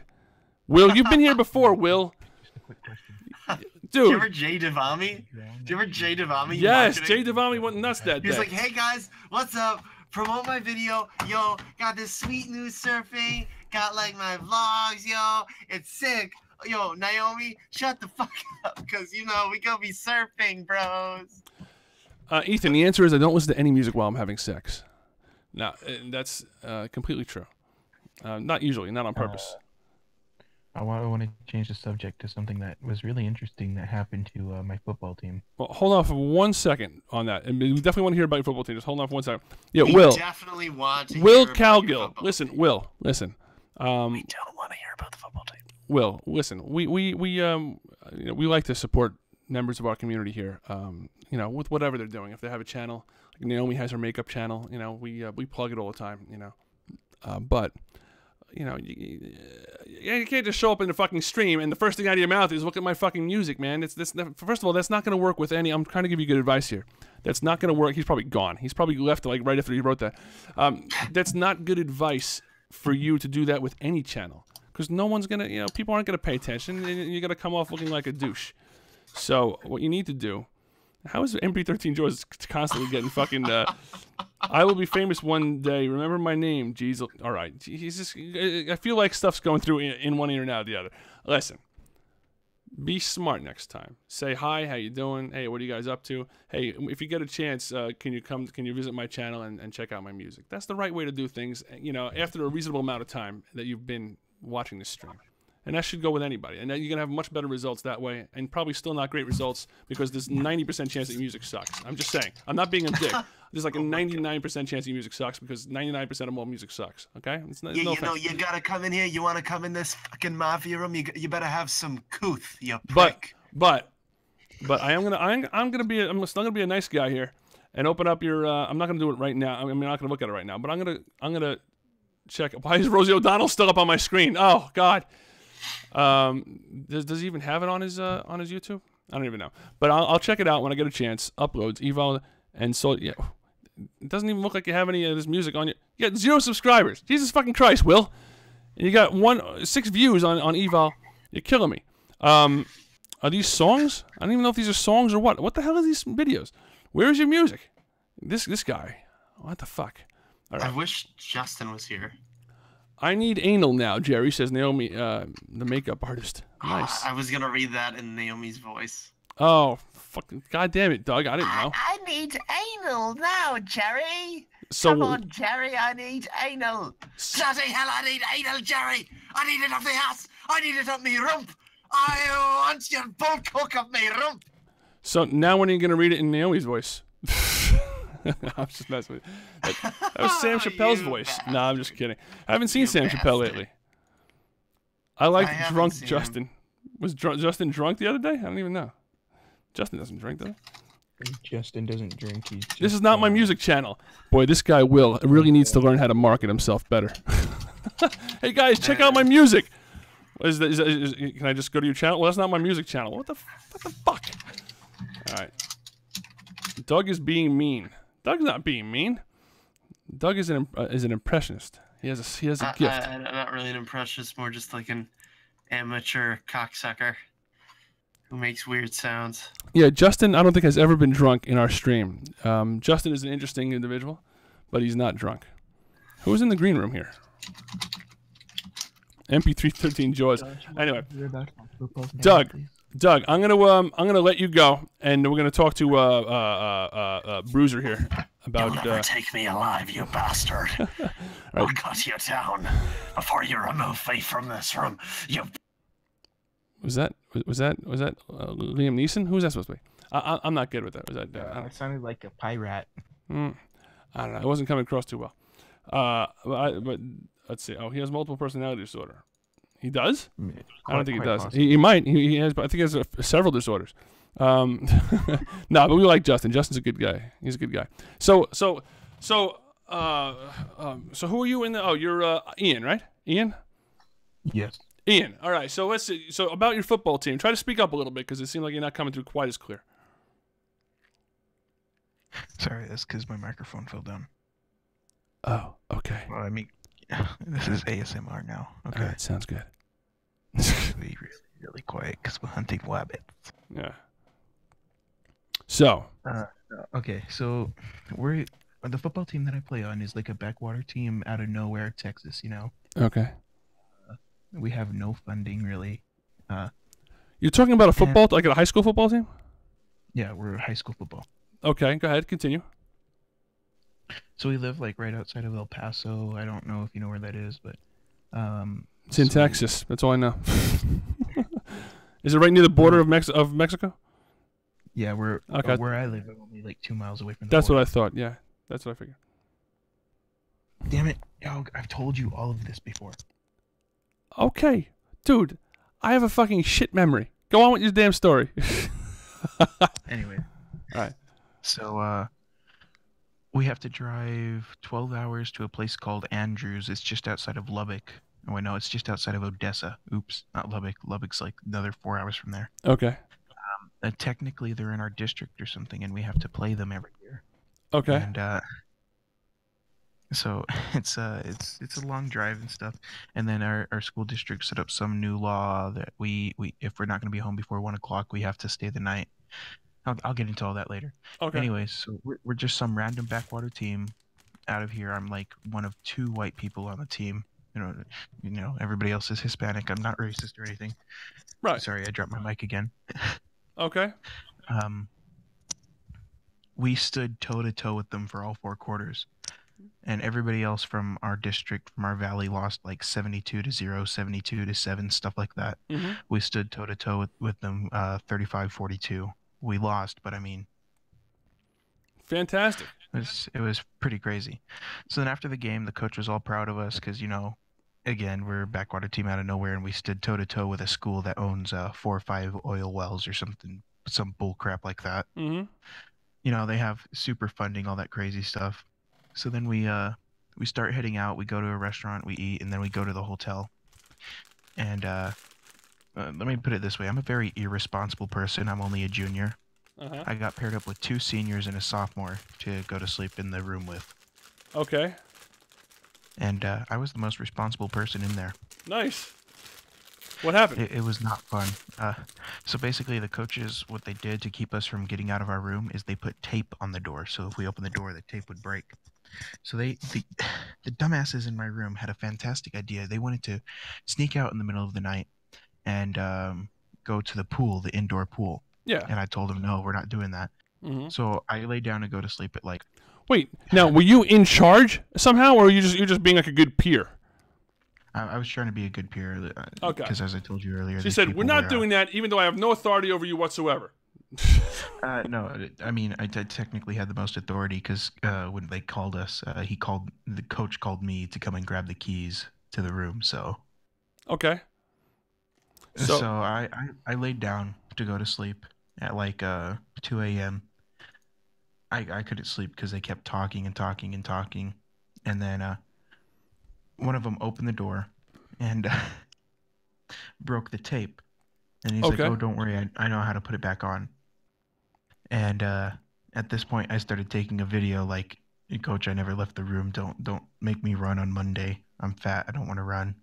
Will, you've been here before, Will. Just a quick question. Do you Dude. ever Jay Devami? Do you ever Jay Devami? Yes, marketing? Jay Devami went nuts that He was day. like, hey guys, what's up? Promote my video. Yo, got this sweet new surfing. Got like my vlogs, yo. It's sick. Yo, Naomi, shut the fuck up. Because, you know, we gonna be surfing, bros. Ethan, the answer is I don't listen to any music while I'm having sex. No, that's completely true. Not usually, not on purpose. I want to change the subject to something that was really interesting that happened to my football team. Well, hold on for 1 second on that. And we definitely want to hear about your football team. Just hold on for 1 second. Yeah, We Will. definitely want to Will hear about your Calgill. football Listen, team. Will. Listen. We don't want to hear about the football team. Will, listen. We like to support members of our community here. You know, with whatever they're doing. If they have a channel, like Naomi has her makeup channel. You know, we plug it all the time. You know, but. You know, you can't just show up in the fucking stream and the first thing out of your mouth is look at my fucking music, man. First of all, that's not going to work with any. I'm trying to give you good advice here. That's not going to work. He's probably gone. He's probably left like right after he wrote that. That's not good advice for you to do that with any channel because no one's gonna. You know, people aren't gonna pay attention. And you're gonna come off looking like a douche. So what you need to do. How is MP13 George constantly getting fucking? I will be famous one day. Remember my name, jeez. All right, he's just. I feel like stuff's going through in one ear and out the other. Listen, be smart next time. Say hi, how you doing? Hey, what are you guys up to? Hey, if you get a chance, can you visit my channel and check out my music? That's the right way to do things. You know, after a reasonable amount of time that you've been watching this stream. And that should go with anybody. And you're going to have much better results that way. And probably still not great results because there's 90% chance that your music sucks. I'm just saying. I'm not being a dick. There's like a 99% chance your music sucks because 99% of all music sucks. Okay? It's no You know, offense. you gotta come in here. You want to come in this fucking mafia room? You better have some couth, you But prick. I'm still gonna be a nice guy here and open up your I'm not gonna do it right now. I'm not gonna look at it right now, but I'm gonna check. Why is Rosie O'Donnell still up on my screen? Oh God. Does he even have it on his YouTube? I don't even know. But I'll check it out when I get a chance. Uploads, Eval, and so yeah. It doesn't even look like you have any of this music on you. You got 0 subscribers. Jesus fucking Christ, Will. And you got 6 views on Eval. You're killing me. Are these songs? I don't even know if these are songs or what. What the hell are these videos? Where is your music? This guy. What the fuck? All right. I wish Justin was here. I need anal now, Jerry, says Naomi, the makeup artist. Nice. I was gonna read that in Naomi's voice. Oh, fucking goddamn it, Doug. I didn't know. I need anal now, Jerry. So, Come on, Jerry. I need anal. Bloody hell, I need anal, Jerry! I need it up the ass! I need it up me rump! I want your bulk hook up me rump! so now when are you going to read it in Naomi's voice? I'm just messing with you. That was Sam Chappelle's You voice. bastard. Nah, I'm just kidding. I haven't seen You Sam Chappelle bastard. lately. I like I haven't Drunk seen Justin. Was Justin drunk the other day? I don't even know. Justin doesn't drink, does he? Justin doesn't drink. He's just, This is not my music channel. Boy, this guy Will really needs to learn how to market himself better. Hey guys, check out my music. Can I just go to your channel? Well, that's not my music channel. What the fuck? All right. Doug is being mean. Doug's not being mean. Doug is an impressionist. He has a gift. I'm not really an impressionist, more just like an amateur cocksucker who makes weird sounds. Yeah, Justin, I don't think has ever been drunk in our stream. Justin is an interesting individual, but he's not drunk. Who's in the green room here? MP313 Jaws. Anyway, Doug, I'm gonna let you go, and we're gonna talk to Bruiser here You'll about. never take me alive, you bastard. I'll cut you down before you remove me from this room. You. Was that Liam Neeson? Who was that supposed to be? I'm not good with that. Was that? It sounded like a pirate. I don't know. It wasn't coming across too well. But let's see. Oh, he has multiple personality disorder. He does? I don't think he does. He might. He has. I think he has several disorders. No, but we like Justin. Justin's a good guy. He's a good guy. So who are you in the? Oh, you're Ian, right? Ian. Yes. Ian. All right. So let's see. So about your football team, try to speak up a little bit because it seemed like you're not coming through quite as clear. Sorry, that's because my microphone fell down. Oh, okay. Well, I mean, this is ASMR now. All Okay. right, sounds good. Be really quiet because we're hunting rabbits. Yeah. So. Okay, so we're the football team that I play on is like a backwater team out of nowhere, Texas. Okay. We have no funding really. You're talking about a and- football, like a high school football team? Yeah, we're high school football. Okay, go ahead, continue. So we live like right outside of El Paso. I don't know if you know where that is, but It's in so- Texas. That's all I know. Is it right near the border of Mexico? Yeah, we're Okay. where I live. I'm only like 2 miles away from the That's what border. I thought. Yeah, that's what I figured. Damn it! Yo, I've told you all of this before. Okay, dude, I have a fucking shit memory. Go on with your damn story. Anyway. All right. So we have to drive 12 hours to a place called Andrews. It's just outside of Lubbock. Oh, wait, no, it's just outside of Odessa. Oops, not Lubbock. Lubbock's like another 4 hours from there. Okay. Technically, they're in our district or something, and we have to play them every year. Okay. And so it's a long drive and stuff. And then our school district set up some new law that we if we're not going to be home before 1 o'clock, we have to stay the night. I'll get into all that later. Okay. Anyways, so we're just some random backwater team out of here. I'm like one of 2 white people on the team. You know, everybody else is Hispanic. I'm not racist or anything. Right. Sorry, I dropped my mic again. Okay. We stood toe to toe with them for all 4 quarters, and everybody else from our district, from our valley, lost like 72-0, 72-7, stuff like that. Mm-hmm. We stood toe to toe with them, 35-42. We lost, but I mean, Fantastic. it was pretty crazy. So then after the game, the coach was all proud of us because, again, we're a backwater team out of nowhere, and we stood toe to toe with a school that owns 4 or 5 oil wells or something, some bull crap like that. Mm-hmm. They have super funding, all that crazy stuff. So then we start heading out. We go to a restaurant, we eat, and then we go to the hotel. And let me put it this way: I'm a very irresponsible person. I'm only a junior. Uh-huh. I got paired up with 2 seniors and a sophomore to go to sleep in the room with. Okay. And I was the most responsible person in there. Nice. What happened? It was not fun. So basically, the coaches, what they did to keep us from getting out of our room is they put tape on the door. So if we open the door, the tape would break. So the dumbasses in my room had a fantastic idea. They wanted to sneak out in the middle of the night and go to the pool, the indoor pool. Yeah. And I told them, no, we're not doing that. Mm-hmm. So I lay down and go to sleep at like. Wait. Now, were you in charge somehow, or you're just being like a good peer? I was trying to be a good peer. Okay. Because as I told you earlier, She these said, people "We're not were, doing that, even though I have no authority over you whatsoever." No, I mean, I technically had the most authority because when they called us, the coach called me to come and grab the keys to the room. So Okay. so I laid down to go to sleep at like 2 a.m. I couldn't sleep because they kept talking and talking and talking, and then one of them opened the door and broke the tape, and he's like, Okay. "Oh, don't worry, I know how to put it back on." And at this point, I started taking a video like, "Coach, I never left the room. Don't make me run on Monday. I'm fat. I don't want to run."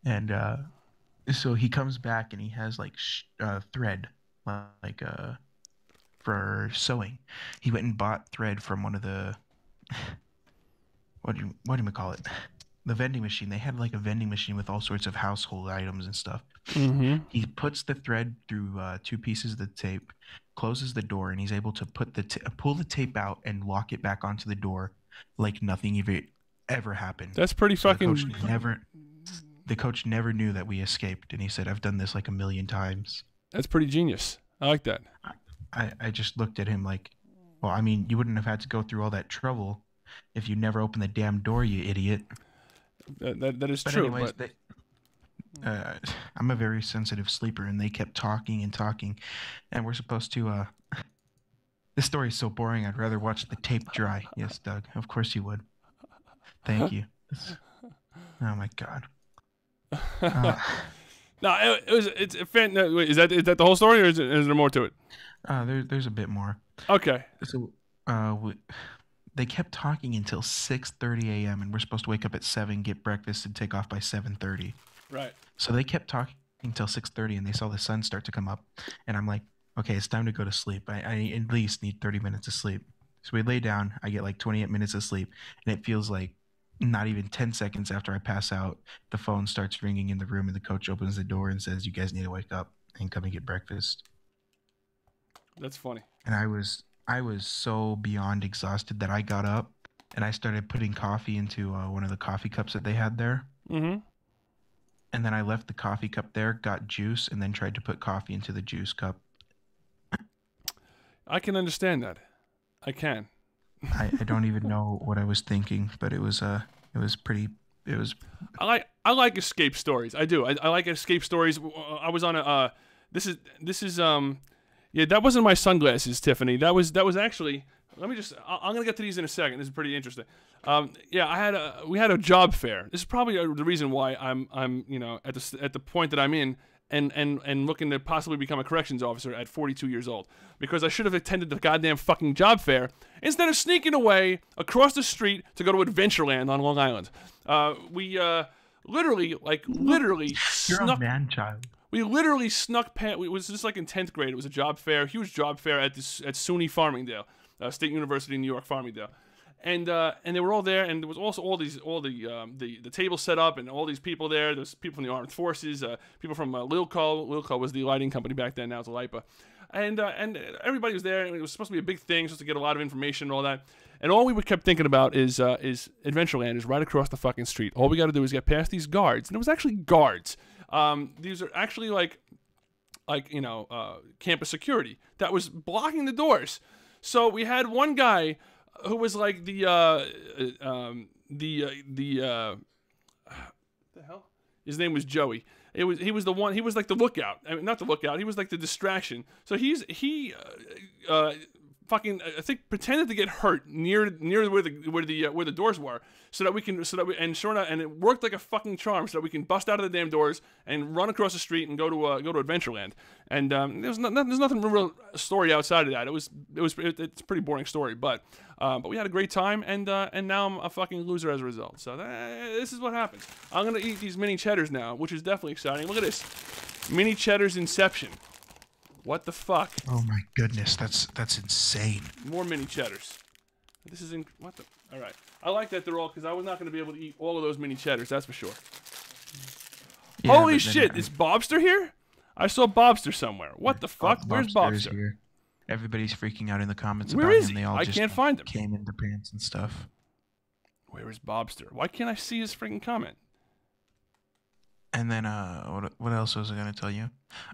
And so he comes back and he has like thread, like for sewing. He went and bought thread from one of the what do you call it? The vending machine. They had like a vending machine with all sorts of household items and stuff. Mm-hmm. He puts the thread through 2 pieces of the tape, closes the door, and he's able to put pull the tape out and lock it back onto the door like nothing ever happened. That's pretty So fucking. the coach never knew that we escaped, and he said, "I've done this like a million times." That's pretty genius. I like that. I just looked at him like, well, I mean, you wouldn't have had to go through all that trouble if you never opened the damn door, you idiot. That is But true. anyways, But I'm a very sensitive sleeper, and they kept talking and talking, and we're supposed to. This story is so boring. I'd rather watch the tape dry. Yes, Doug. Of course you would. Thank you. Oh my God. no, it's a fan. No, wait, is that the whole story, or is there more to it? There's a bit more. Okay. So, they kept talking until 6:30 a.m. and we're supposed to wake up at 7, get breakfast, and take off by 7:30. Right. So they kept talking until 6:30, and they saw the sun start to come up, and I'm like, okay, it's time to go to sleep. I at least need 30 minutes of sleep. So we lay down. I get like 28 minutes of sleep, and it feels like not even 10 seconds after I pass out, the phone starts ringing in the room, and the coach opens the door and says, "You guys need to wake up and come and get breakfast." That's funny. And I was so beyond exhausted that I got up and I started putting coffee into one of the coffee cups that they had there. Mm-hmm. And then I left the coffee cup there, got juice, and then tried to put coffee into the juice cup. I can understand that. I can. I don't even know what I was thinking, but it was pretty. It was. I like escape stories. I do. I like escape stories. I was on a. This is Yeah, that wasn't my sunglasses, Tiffany. That was actually. Let me just. I'm gonna get to these in a second. This is pretty interesting. Yeah, we had a job fair. This is probably the reason why I'm at the point that I'm in and looking to possibly become a corrections officer at 42 years old, because I should have attended the goddamn fucking job fair instead of sneaking away across the street to go to Adventureland on Long Island. We literally You're snuck. a man child. We literally snuck past. It was just like in 10th grade. It was a job fair, huge job fair at SUNY Farmingdale, State University in New York, Farmingdale, and they were all there, and there was also all the tables set up, and all these people there. There's people from the armed forces, people from Lilco. Lilco was the lighting company back then. Now it's a LIPA, and everybody was there. And it was supposed to be a big thing, supposed to get a lot of information and all that. And all we kept thinking about is Adventureland is right across the fucking street. All we got to do is get past these guards, and it was actually guards. These are actually like campus security that was blocking the doors. So we had one guy who was like the hell? His name was Joey. He was the one. He was like the lookout. I mean, not the lookout. He was like the distraction. So he fucking I think pretended to get hurt near where the doors were, and sure enough, and it worked like a fucking charm, so that we can bust out of the damn doors and run across the street and go to Adventureland. And there's nothing real story outside of that. It's a pretty boring story, but we had a great time, and now I'm a fucking loser as a result. So this is what happens. I'm gonna eat these mini cheddars now, which is definitely exciting. Look at this, mini cheddars Inception. What the fuck? Oh my goodness, that's insane. More mini cheddars. This is what the. All right, I like that they're all, because I was not going to be able to eat all of those mini cheddars. That's for sure. Yeah, holy shit! Is Bobster here? I saw Bobster somewhere. What the fuck? Where's Bobster? Here. Everybody's freaking out in the comments Where about is him. he? They all I just can't find him. Came in the pants and stuff. Where is Bobster? Why can't I see his freaking comment? And then what else was I gonna tell you?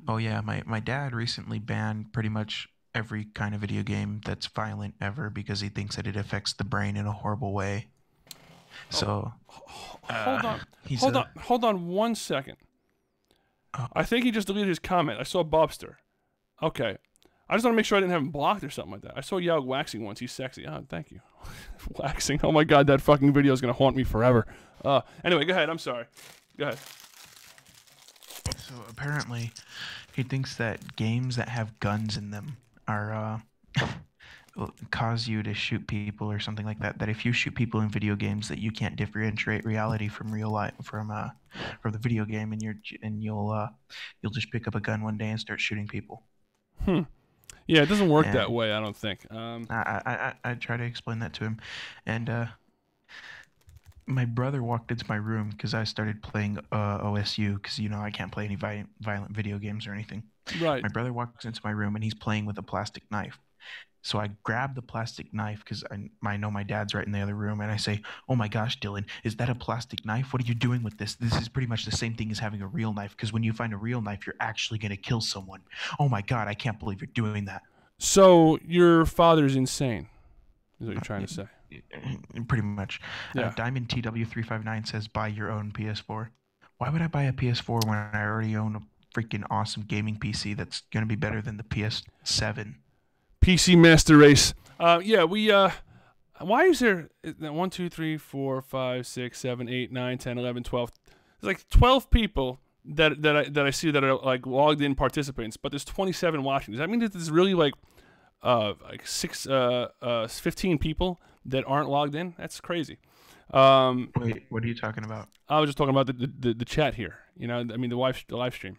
Oh yeah, my dad recently banned pretty much every kind of video game that's violent ever, because he thinks that it affects the brain in a horrible way. So hold on 1 second. I think he just deleted his comment. I saw Bobster. Okay. I just want to make sure I didn't have him blocked or something like that. I saw Yaug waxing once. He's sexy. Oh, thank you. Waxing. Oh my god, that fucking video is gonna haunt me forever. Anyway, go ahead. I'm sorry. Go ahead. So apparently, he thinks that games that have guns in them are will cause you to shoot people or something like that. That if you shoot people in video games, that you can't differentiate reality from real life from the video game, and you'll just pick up a gun one day and start shooting people. Yeah, it doesn't work that way, I don't think. I try to explain that to him, and my brother walked into my room because I started playing OSU, because I can't play any violent video games or anything. Right. My brother walks into my room and he's playing with a plastic knife. So I grab the plastic knife because I know my dad's right in the other room, and I say, "Oh my gosh, Dylan, is that a plastic knife? What are you doing with this? This is pretty much the same thing as having a real knife, because when you find a real knife, you're actually going to kill someone. Oh my god, I can't believe you're doing that." So your father's insane, is what you're trying to say. Pretty much. Yeah. Diamond TW359 says, "Buy your own PS4." Why would I buy a PS4 when I already own a freaking awesome gaming PC that's going to be better than the PS7? PC Master Race. Yeah, we why is there 1, 2, 3, 4, 5, 6, 7, 8, 9, 10, 11, 12? There's like 12 people that I see that are like logged in participants, but there's 27 watching. Does that mean that there's really like like 15 people that aren't logged in. That's crazy. Wait, what are you talking about? I was just talking about the chat here. You know, I mean the live stream.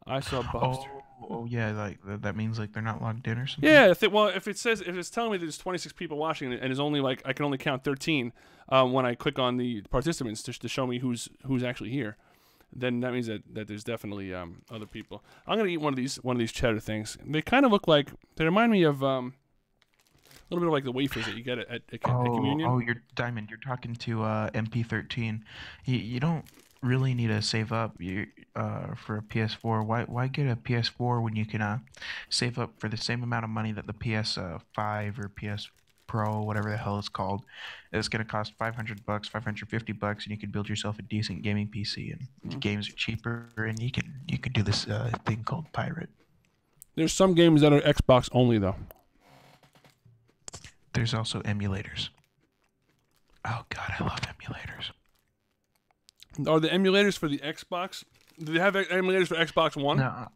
I saw Bob's. Oh yeah, like that means like they're not logged in or something. Yeah, if it's telling me there's 26 people watching and there's only like I can only count 13 when I click on the participants to show me who's actually here, then that means that there's definitely other people. I'm gonna eat one of these cheddar things. They kind of look like they remind me of a little bit of like the wafers that you get at communion. Oh, you're Diamond. You're talking to MP13. You don't really need to save up for a PS4. Why get a PS4 when you can save up for the same amount of money that the PS5 or PS Pro, whatever the hell it's called, it's gonna cost $500, $550, and you can build yourself a decent gaming PC, and games are cheaper, and you can do this thing called pirate. There's some games that are Xbox only though. There's also emulators. Oh god, I love emulators. Are the emulators for the Xbox? Do they have emulators for Xbox One? No,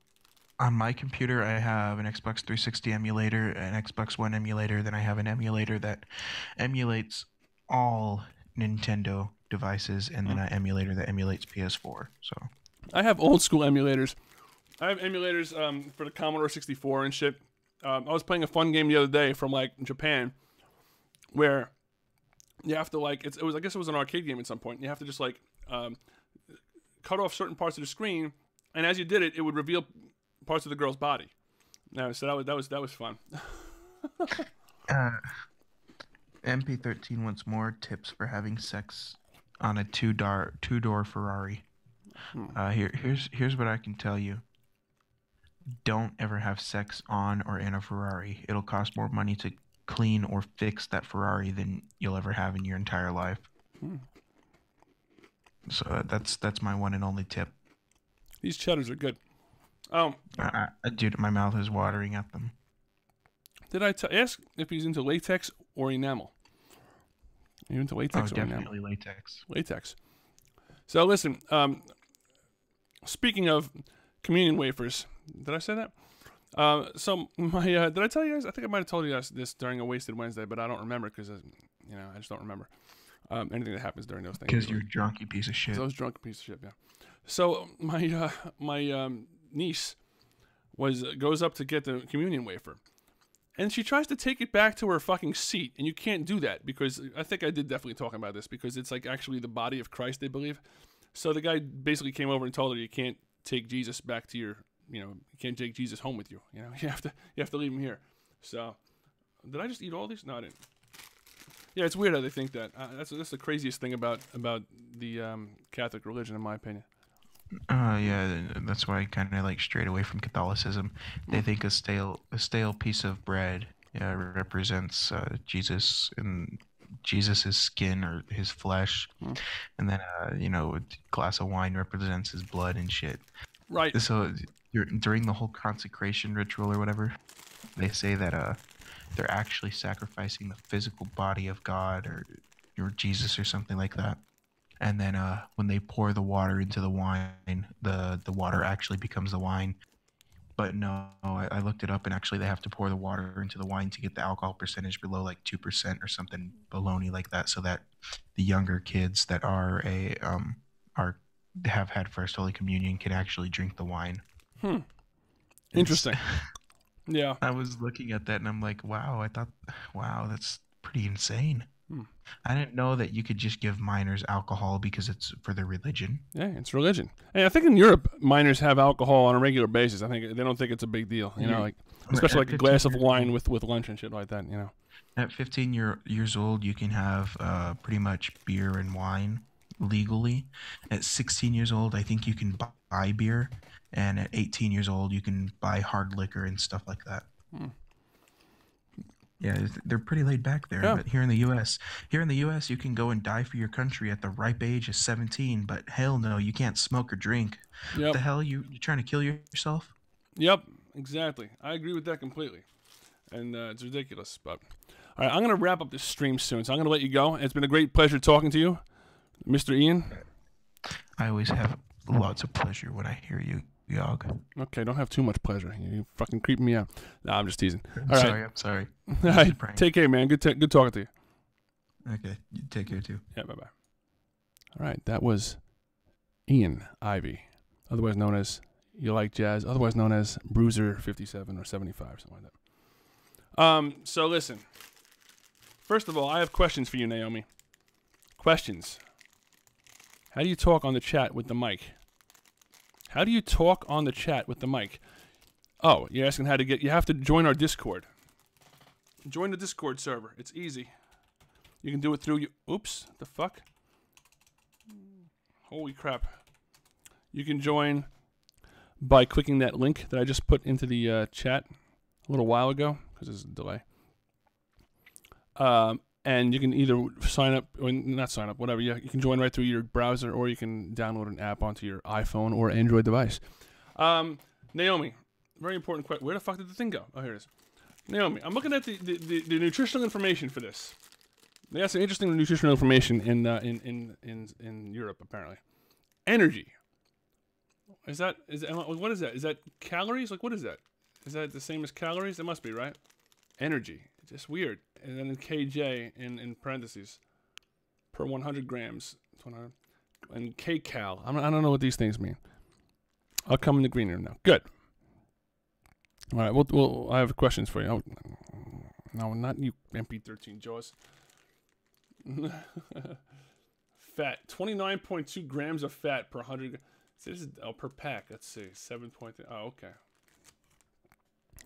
on my computer I have an Xbox 360 emulator, an Xbox One emulator, then I have an emulator that emulates all Nintendo devices, and then an emulator that emulates PS4. So I have old school emulators. I have emulators for the Commodore 64 and shit. I was playing a fun game the other day from like Japan, where you have to like I guess it was an arcade game at some point. You have to just like cut off certain parts of the screen, and as you did it, it would reveal parts of the girl's body. No, so that was fun. MP13 wants more tips for having sex on a two-door Ferrari. Here's what I can tell you. Don't ever have sex on or in a Ferrari. It'll cost more money to clean or fix that Ferrari than you'll ever have in your entire life. So that's my one and only tip. These cheddars are good. Dude, my mouth is watering at them. Did I ask if he's into latex or enamel? Are you into latex or definitely enamel? latex. Latex. So listen, speaking of communion wafers, did I say that? So my did I tell you guys? I think I might have told you guys this during a Wasted Wednesday, but I don't remember because I just don't remember anything that happens during those things. Because you're drunk, you piece of shit. I was drunk, piece of shit. Yeah. So my niece goes up to get the communion wafer, and she tries to take it back to her fucking seat, and you can't do that because I think I did definitely talk about this because it's like actually the body of Christ, they believe. So the guy basically came over and told her you can't take Jesus back to your, you can't take Jesus home with you. You have to leave him here. So did I just eat all these? No, I didn't. Yeah, it's weird how they think that. That's the craziest thing about the Catholic religion, in my opinion. Yeah, that's why I kind of like strayed away from Catholicism. They think a stale piece of bread represents Jesus and Jesus's skin or his flesh, and then a glass of wine represents his blood and shit. Right. So during the whole consecration ritual or whatever, they say that they're actually sacrificing the physical body of God or Jesus or something like that. And then when they pour the water into the wine, the water actually becomes the wine. But no, I looked it up, and actually they have to pour the water into the wine to get the alcohol percentage below like 2% or something baloney like that, so that the younger kids that have had First Holy Communion can actually drink the wine. Interesting. Yeah. I was looking at that and I'm like, wow, that's pretty insane. I didn't know that you could just give minors alcohol because it's for their religion. Yeah, it's religion. And I think in Europe, minors have alcohol on a regular basis. I think they don't think it's a big deal, like especially like a glass of wine with lunch and shit like that, At 15 years old, you can have pretty much beer and wine legally. At 16 years old, I think you can buy beer, and at 18 years old, you can buy hard liquor and stuff like that. Yeah, they're pretty laid back there. Yeah. But here in the U.S., you can go and die for your country at the ripe age of 17. But hell no, you can't smoke or drink. Yep. What the hell, you trying to kill yourself? Yep, exactly. I agree with that completely, and it's ridiculous. But all right, I'm gonna wrap up this stream soon, so I'm gonna let you go. It's been a great pleasure talking to you, Mr. Ian. I always have lots of pleasure when I hear you Yog. Okay, don't have too much pleasure. You fucking creeping me out. Nah, I'm just teasing. I'm All right. sorry. I'm sorry. All Just a right, prank. take care, man. Good talking to you. Okay. You take care too. Yeah, bye-bye. All right, that was Ian Ivy, otherwise known as You Like Jazz, otherwise known as Bruiser 57 or 75, something like that. So listen. First of all, I have questions for you, Naomi. Questions. How do you talk on the chat with the mic? How do you talk on the chat with the mic? Oh, you're asking how to get... You have to join our Discord. Join the Discord server. It's easy. You can do it through... Oops. The fuck? Holy crap. You can join by clicking that link that I just put into the chat a little while ago, because there's a delay. And you can either sign up, or not sign up, whatever. You can join right through your browser, or you can download an app onto your iPhone or Android device. Naomi, very important question. Where the fuck did the thing go? Oh, here it is. Naomi, I'm looking at the nutritional information for this. They got some interesting nutritional information in Europe, apparently. Energy. What is that? Is that calories? Like, what is that? Is that the same as calories? It must be, right? Energy. It's just weird. And then in kJ in parentheses per 100 grams. 100, and kcal. I don't know what these things mean. I'll come in the green room now. Good. All right. I have questions for you. Oh, no, not you, MP13 Jaws. Fat. 29.2 grams of fat per 100. So this is per pack. Let's see. 7.3. Oh, okay.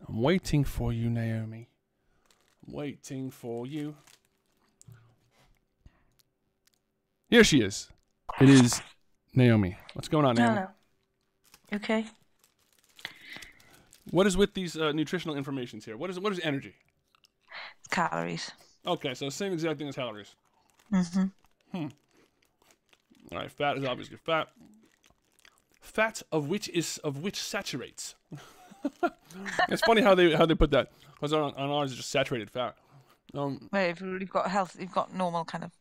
I'm waiting for you, Naomi. Waiting for you. Here she is. It is Naomi. What's going on, Naomi? Hello. Okay. What is with these nutritional informations here? What is energy? Calories. Okay, so same exact thing as calories. Mm-hmm. All right, fat is obviously fat. Fat of which saturates. It's funny how they put that, because on ours it's just saturated fat. Wait, if you've got you've got normal kind of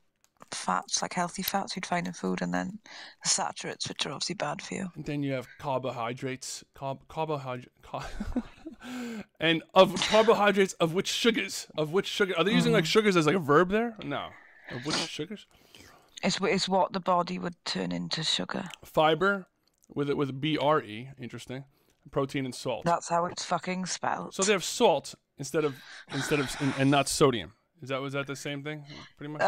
fats, like healthy fats you'd find in food, and then the saturates, which are obviously bad for you. And then you have carbohydrates, and of carbohydrates of which sugars? Are they using like sugars as like a verb there? No. Of which sugars? It's what the body would turn into sugar. Fiber, with BRE. Interesting. Protein and salt. That's how it's fucking spelled. So they have salt instead of and not sodium. Was that the same thing? Pretty much.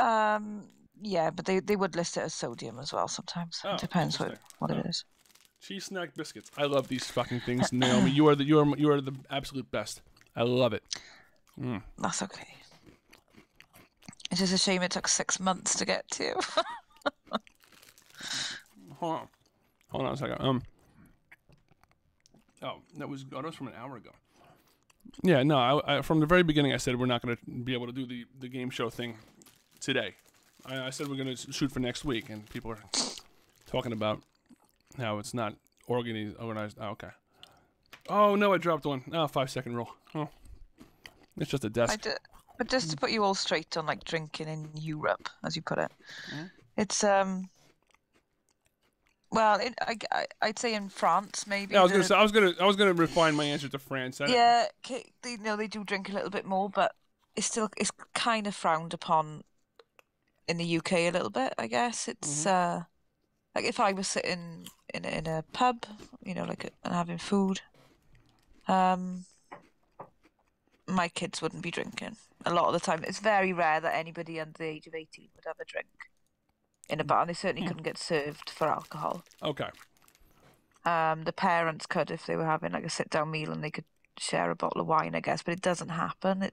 Yeah, but they would list it as sodium as well sometimes. Oh, It depends what it is. Cheese snack biscuits. I love these fucking things, Naomi. You are the absolute best. I love it. That's okay. It's just a shame it took 6 months to get to. Hold on a second. That was from an hour ago. Yeah, no. I from the very beginning I said we're not going to be able to do the game show thing today. I said we're going to shoot for next week, and people are talking about how it's not organized. Oh, okay. Oh no, I dropped one. 5-second rule. Oh, it's just a desk. But just to put you all straight on like drinking in Europe, as you put it, it's well, I'd say in France maybe. Yeah, I was gonna refine my answer to France. Yeah, they do drink a little bit more, but it's kind of frowned upon in the UK a little bit. I guess it's like if I was sitting in a pub, and having food, my kids wouldn't be drinking. A lot of the time, it's very rare that anybody under the age of 18 would have a drink in a bar, and they certainly couldn't get served for alcohol. Okay. The parents could if they were having like a sit-down meal, and they could share a bottle of wine, I guess, but it doesn't happen.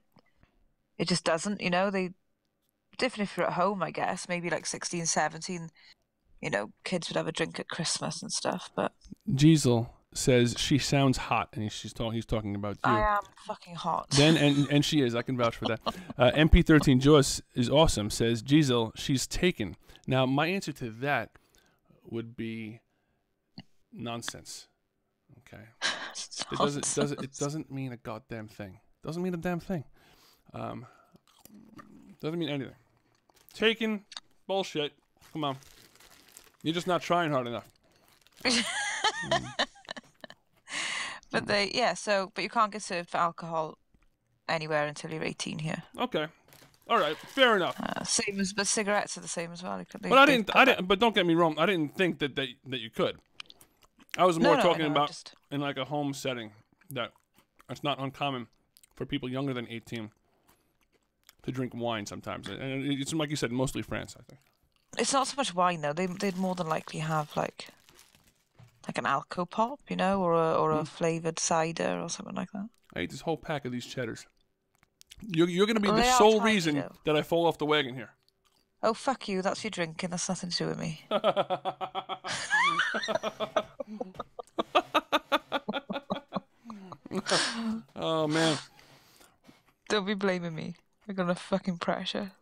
It just doesn't, They different if you're at home, I guess, maybe like 16, 17, kids would have a drink at Christmas and stuff, but... Giesel says she sounds hot, and he's talking about you. I am fucking hot. Then and she is. I can vouch for that. MP13 Joyce is awesome. Says Giesel, she's taken. Now my answer to that would be nonsense. Okay. It doesn't mean a goddamn thing. Doesn't mean a damn thing. Doesn't mean anything. Taken, bullshit. Come on. You're just not trying hard enough. But but you can't get served for alcohol anywhere until you're 18 here. Okay. All right, fair enough. But cigarettes are the same as well. But I didn't. But don't get me wrong. I didn't think that you could. I was more talking about in like a home setting that it's not uncommon for people younger than 18 to drink wine sometimes, and it's like you said, mostly France, I think. It's not so much wine though. They'd more than likely have like an alco pop, you know, or a flavored cider or something like that. I ate this whole pack of these cheddars. You're going to be the sole reason that I fall off the wagon here. Oh, fuck you. That's your drinking. That's nothing to do with me. Oh, man. Don't be blaming me. You're going to fucking pressure.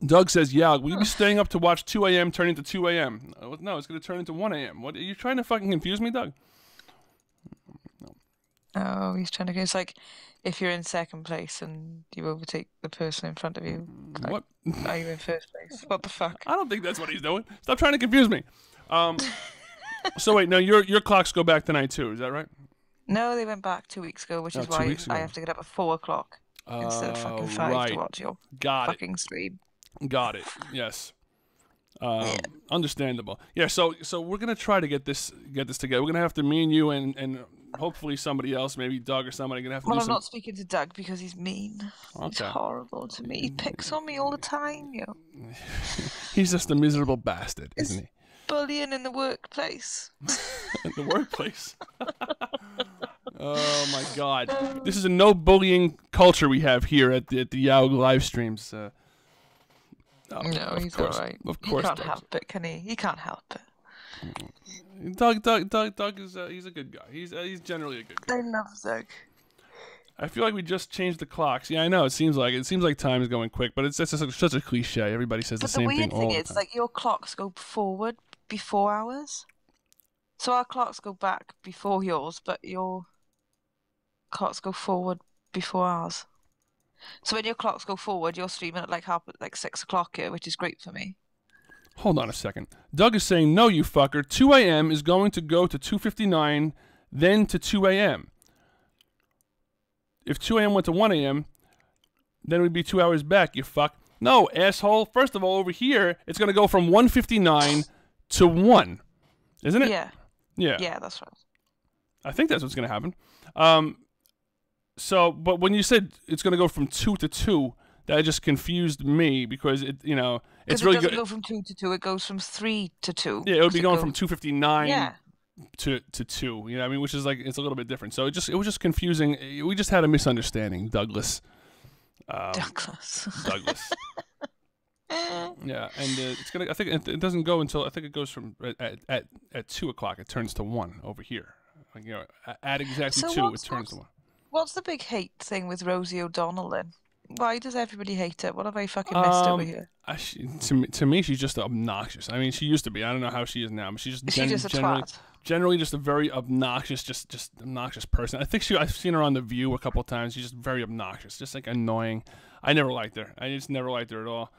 Doug says, yeah, will you be staying up to watch 2 a.m. turn into 2 a.m.? No, it's going to turn into 1 a.m. What, are you trying to fucking confuse me, Doug? Oh, he's trying to. It's like if you're in second place and you overtake the person in front of you. Like, what? Are you in first place? What the fuck? I don't think that's what he's doing. Stop trying to confuse me. So wait, no, your clocks go back tonight too. Is that right? No, they went back 2 weeks ago, which is why I have to get up at 4 o'clock instead of fucking 5 to watch your fucking stream. Got it. Yes. Understandable. Yeah. So we're gonna try to get this together. We're gonna have to, me and you and hopefully somebody else, maybe Doug or somebody, gonna have to. Well, I'm not speaking to Doug because he's mean. Okay. He's horrible to me. He picks on me all the time, yo. He's just a miserable bastard, isn't he? Bullying in the workplace. In the workplace. Oh my God! This is a no bullying culture we have here at the Yaug live streams. No, he's all right. Of course, he can't help it, can he? He can't help it. Doug is he's a good guy. He's generally a good guy. I love Doug. I feel like we just changed the clocks. Yeah, I know. It seems like time is going quick, but it's just such a cliche. Everybody says the same thing all the time. But the weird thing is, like, your clocks go forward before ours. So our clocks go back before yours, but your clocks go forward before ours. So when your clocks go forward, you're streaming at like 6 o'clock here, which is great for me. Hold on a second. Doug is saying, no, you fucker. 2 a.m. is going to go to 2:59, then to 2 a.m. If 2 a.m. went to 1 a.m., then we'd be 2 hours back, you fuck. No, asshole. First of all, over here, it's going to go from 1:59 to 1. Isn't it? Yeah. Yeah. Yeah, that's right. I think that's what's going to happen. But when you said it's going to go from 2 to 2, that just confused me because it's really good. It doesn't go from 2 to 2. It goes from 3 to 2. Yeah, it would be going from 2:59 to 2. You know what I mean? Which is like, it's a little bit different. So it was just confusing. We just had a misunderstanding, Douglas. Douglas. Yeah, and it's gonna. I think it doesn't go until, I think it goes from at 2 o'clock. It turns to 1 over here. Like, at exactly 2, it turns to 1. What's the big hate thing with Rosie O'Donnell then? Why does everybody hate her? What have I fucking missed over here? To me, she's just obnoxious. I mean, she used to be. I don't know how she is now, but she's just generally just a very obnoxious, just obnoxious person. I think I've seen her on The View a couple of times. She's just very obnoxious, just like annoying. I never liked her. I just never liked her at all.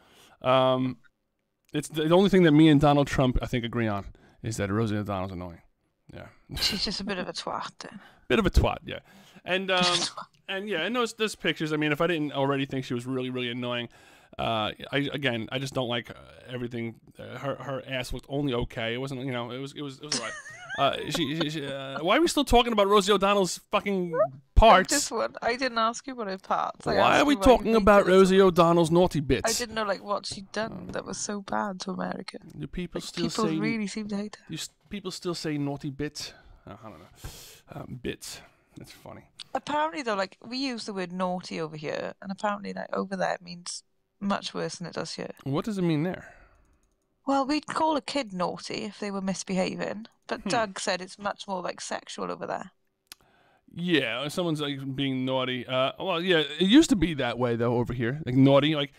It's the only thing that me and Donald Trump, I think, agree on is that Rosie O'Donnell's annoying. Yeah. She's just a bit of a twat. Bit of a twat, yeah. And those pictures. I mean, if I didn't already think she was really, really annoying, I just don't like everything. Her ass looked only okay. It wasn't, it was alright. Why are we still talking about Rosie O'Donnell's fucking parts? This one, I didn't ask you about her parts. Why are we talking about Rosie O'Donnell's naughty bits? I didn't know what she'd done that was so bad to America. Do people really seem to hate her? People still say naughty bits? I don't know. Bits. That's funny. Apparently, though, like, we use the word naughty over here, and apparently, like, over there, it means much worse than it does here. What does it mean there? Well, we'd call a kid naughty if they were misbehaving, but Doug said it's much more, like, sexual over there. Yeah, someone's, like, being naughty. Well, yeah, it used to be that way, though, over here. Like, naughty, like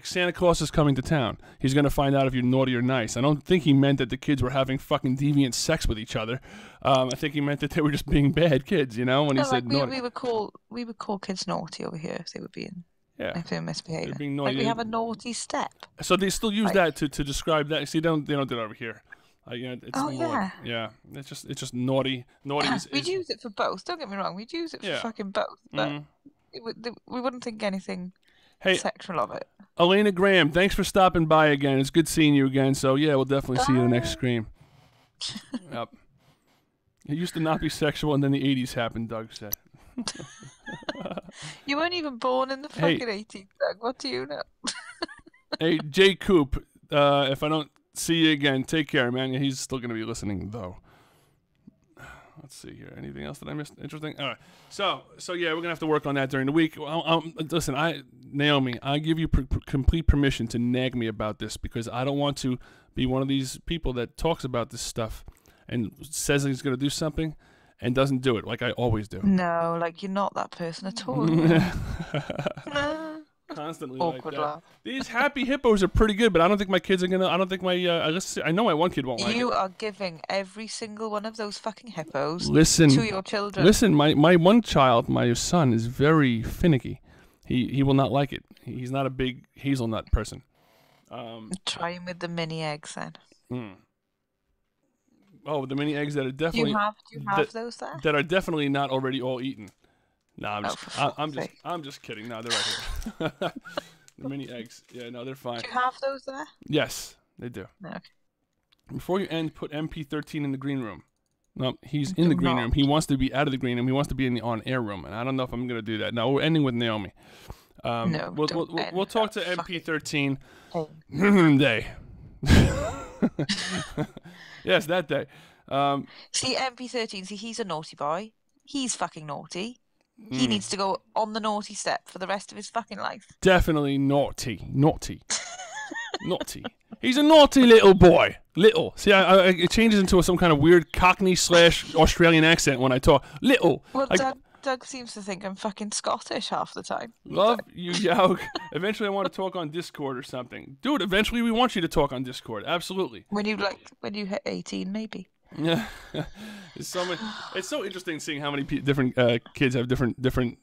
Santa Claus is coming to town. He's going to find out if you're naughty or nice. I don't think he meant that the kids were having fucking deviant sex with each other. I think he meant that they were just being bad kids, when he said naughty. We would call kids naughty over here if they were being... Yeah. If they're misbehaving. Being naughty. Like, we have a naughty step. So they still use that to describe that. See, they don't do it over here. It's more, yeah. It's just naughty. Naughty We'd use it for both. Don't get me wrong. We'd use it for fucking both, but we wouldn't think anything sexual of it. Elena Graham, thanks for stopping by again. It's good seeing you again. So yeah, we'll definitely see you in the next stream. Yep. It used to not be sexual, and then the 80s happened. Doug said. You weren't even born in the fucking 80s, Doug. What do you know? Hey, Jay Coop, if I don't see you again, take care, man. He's still going to be listening, though. Let's see here. Anything else that I missed? Interesting? All right. So yeah, we're going to have to work on that during the week. Listen, Naomi, I give you complete permission to nag me about this because I don't want to be one of these people that talks about this stuff and says he's going to do something and doesn't do it like I always do. No, like you're not that person at all. Constantly awkward like that. Laugh. These happy hippos are pretty good, but I don't think my kids are gonna. I don't think my. I know my one kid won't like it. You are giving every single one of those fucking hippos to your children. Listen, my one child, my son, is very finicky. He will not like it. He's not a big hazelnut person. Try him with the mini eggs then. Oh, the mini eggs that are definitely. Do you have those there? That are definitely not already all eaten. No, I'm just kidding. No, they're right here. The mini eggs. Yeah, no, they're fine. Do you have those there? Yes, they do. Okay. Before you end, put MP13 in the green room. No, he's in the green room. He wants to be out of the green room. He wants to be in the on-air room, and I don't know if I'm going to do that. No, we're ending with Naomi. No, we'll talk to MP13 day. Yes, that day. See, MP13, he's a naughty boy. He's fucking naughty. He needs to go on the naughty step for the rest of his fucking life. Definitely naughty. Naughty. He's a naughty little boy. Little. See, it changes into some kind of weird Cockney / Australian accent when I talk. Little. Well, Doug seems to think I'm fucking Scottish half the time. Love you, Yaug. Eventually I want to talk on Discord or something. Dude, eventually we want you to talk on Discord. Absolutely. When you hit 18, maybe. Yeah, it's so interesting seeing how many different kids have different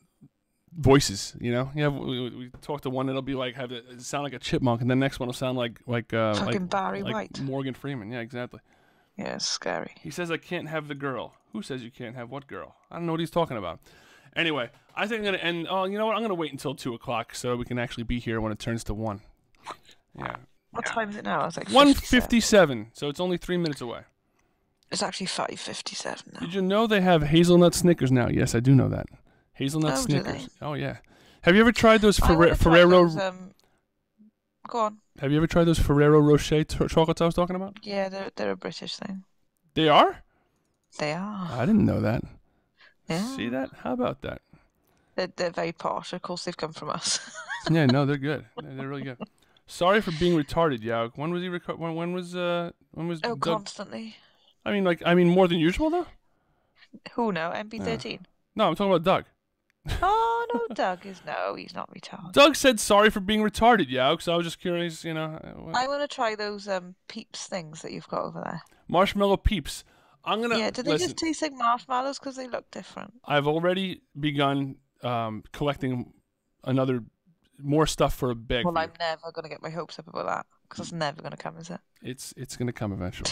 voices. You know, we talk to one that'll be like sound like a chipmunk, and the next one will sound like Barry White, Morgan Freeman. Yeah, exactly. Yeah, it's scary. He says I can't have the girl. Who says you can't have what girl? I don't know what he's talking about. Anyway, I think I'm gonna end. Oh, you know what? I'm gonna wait until 2 o'clock so we can actually be here when it turns to 1. Yeah. What time is it now? It's like 1:57. So it's only 3 minutes away. It's actually 5:57 now. Did you know they have hazelnut Snickers now? Yes, I do know that. Hazelnut Snickers. Do they? Oh, yeah. Have you ever tried those Ferrero? Go on. Have you ever tried those Ferrero Rocher chocolates I was talking about? Yeah, they're a British thing. They are? They are. I didn't know that. Yeah. See that? How about that? They're very posh. Of course, they've come from us. Yeah, no, they're good. They're really good. Sorry for being retarded, Yaug. When was he when was Oh, Doug? Constantly. I mean more than usual though? Who now? MP13. Yeah. No, I'm talking about Doug. Oh no, he's not retarded. Doug said sorry for being retarded, Yaug, so I was just curious, you know. I want to try those Peeps things that you've got over there. Marshmallow Peeps. I'm gonna. Yeah, do they just taste like marshmallows because they look different? I've already begun collecting more stuff for a bag. Well, I'm never gonna get my hopes up about that because it's never gonna come, is it? It's gonna come eventually.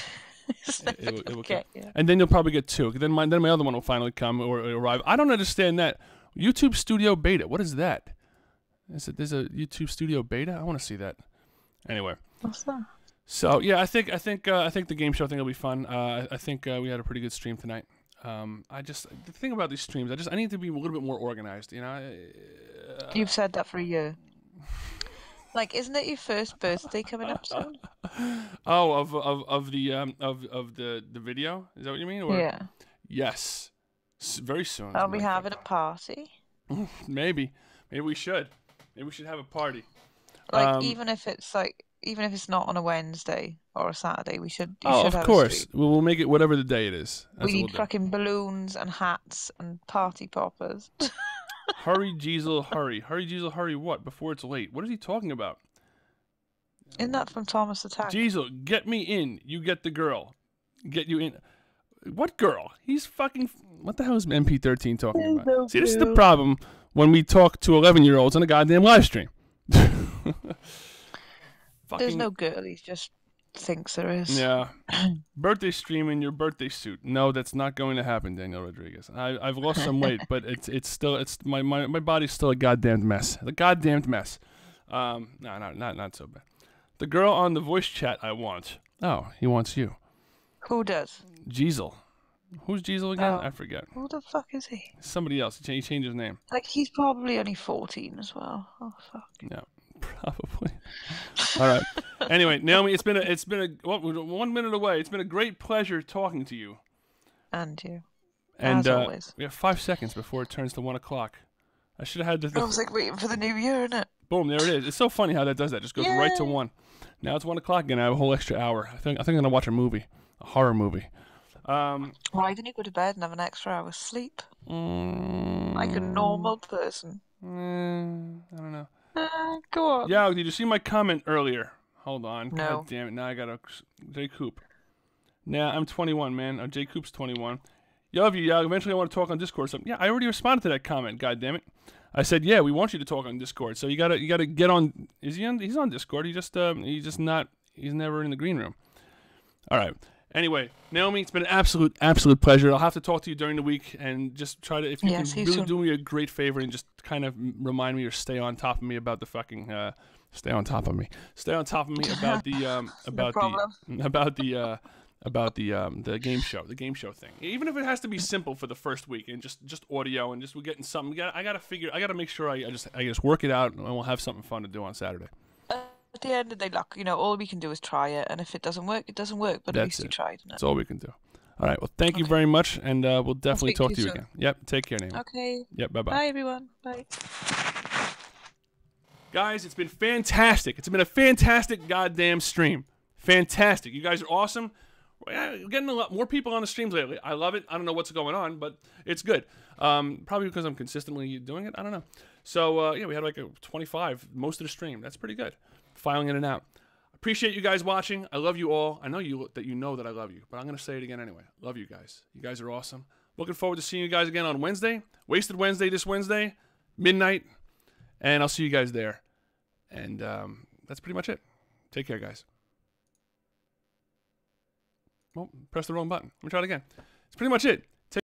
It will come. Yeah. And then you'll probably get 2. Then my other one will finally come or arrive. I don't understand that. YouTube Studio Beta. What is that? There's a YouTube Studio Beta? I want to see that. Anyway. What's that? So yeah, I think the game show thing will be fun. I think we had a pretty good stream tonight. The thing about these streams, I need to be a little bit more organized. You know. You've said that for a year. Like, isn't it your first birthday coming up soon? Oh, of the video? Is that what you mean? Or? Yeah. Yes. Very soon. Are we having a party? Maybe we should. Maybe we should have a party. Like, even if it's not on a Wednesday or a Saturday, we should. Of course. We'll make it whatever the day it is. We need fucking balloons and hats and party poppers. Hurry, Jeezel, hurry. Hurry, Jeezel, hurry what? Before it's late. What is he talking about? Isn't that from Thomas the Tank? Jeezel, get me in. You get the girl. Get you in. What girl? He's fucking... What the hell is MP13 talking about? No See, this is the problem when we talk to 11-year-olds on a goddamn live stream. There's no girl. He's just thinks there is. Yeah. Birthday stream in your birthday suit. No, that's not going to happen, Daniel Rodriguez. I've lost some weight, but it's still my body's still a goddamn mess. The goddamn mess. No, not so bad. The girl on the voice chat I want. Oh, he wants you. Who does? Jeezel. Who's Jeezel again? Oh. I forget. Who the fuck is he? Somebody else. He changed his name. Like, he's probably only 14 as well. Oh, fuck. Yeah, probably. All right. Anyway, Naomi, it's been a well, we're 1 minute away. It's been a great pleasure talking to you. And you. And as always. we have 5 seconds before it turns to 1 o'clock. I should have had the. I was like waiting for the new year, innit? Boom! There it is. It's so funny how that does that. Just goes right to 1. Now it's 1 o'clock again. I have a whole extra hour. I think I'm gonna watch a movie, a horror movie. Why didn't you go to bed and have an extra hour's sleep? Like a normal person. I don't know. Go on. Yeah, did you see my comment earlier? Hold on. No. God damn it. Now I gotta. J. Coop. Nah, I'm 21, man. J. Coop's 21. Yo, love you, yeah. Eventually I want to talk on Discord or something. Yeah, I already responded to that comment, God damn it. I said, yeah, we want you to talk on Discord. So you gotta get on. Is he on? He's on Discord. He's never in the green room. All right. Anyway, Naomi, it's been an absolute pleasure. I'll have to talk to you during the week and just try to, if you can really do me a great favor and just kind of remind me or stay on top of me about the fucking, stay on top of me about the game show thing. Even if it has to be simple for the first week and just audio and just we're getting something. I gotta make sure I just work it out and we'll have something fun to do on Saturday. At the end of the day, look, all we can do is try it, and if it doesn't work, it doesn't work, but at least you tried. That's all we can do. All right, well, thank you very much, and we'll definitely talk to you again. Yep, take care, Naomi. Okay. Yep, bye-bye. Bye, everyone. Bye. Guys, it's been fantastic. It's been a fantastic goddamn stream. Fantastic. You guys are awesome. We're getting a lot more people on the streams lately. I love it. I don't know what's going on, but it's good. Probably because I'm consistently doing it. I don't know. So, yeah, we had like a 25 most of the stream. That's pretty good. Filing in and out. Appreciate you guys watching. I love you all. I know that you know that I love you, but I'm going to say it again anyway. Love you guys. You guys are awesome. Looking forward to seeing you guys again on Wednesday. Wasted Wednesday this Wednesday, midnight. And I'll see you guys there. And that's pretty much it. Take care, guys. Well, press the wrong button. Let me try it again. That's pretty much it.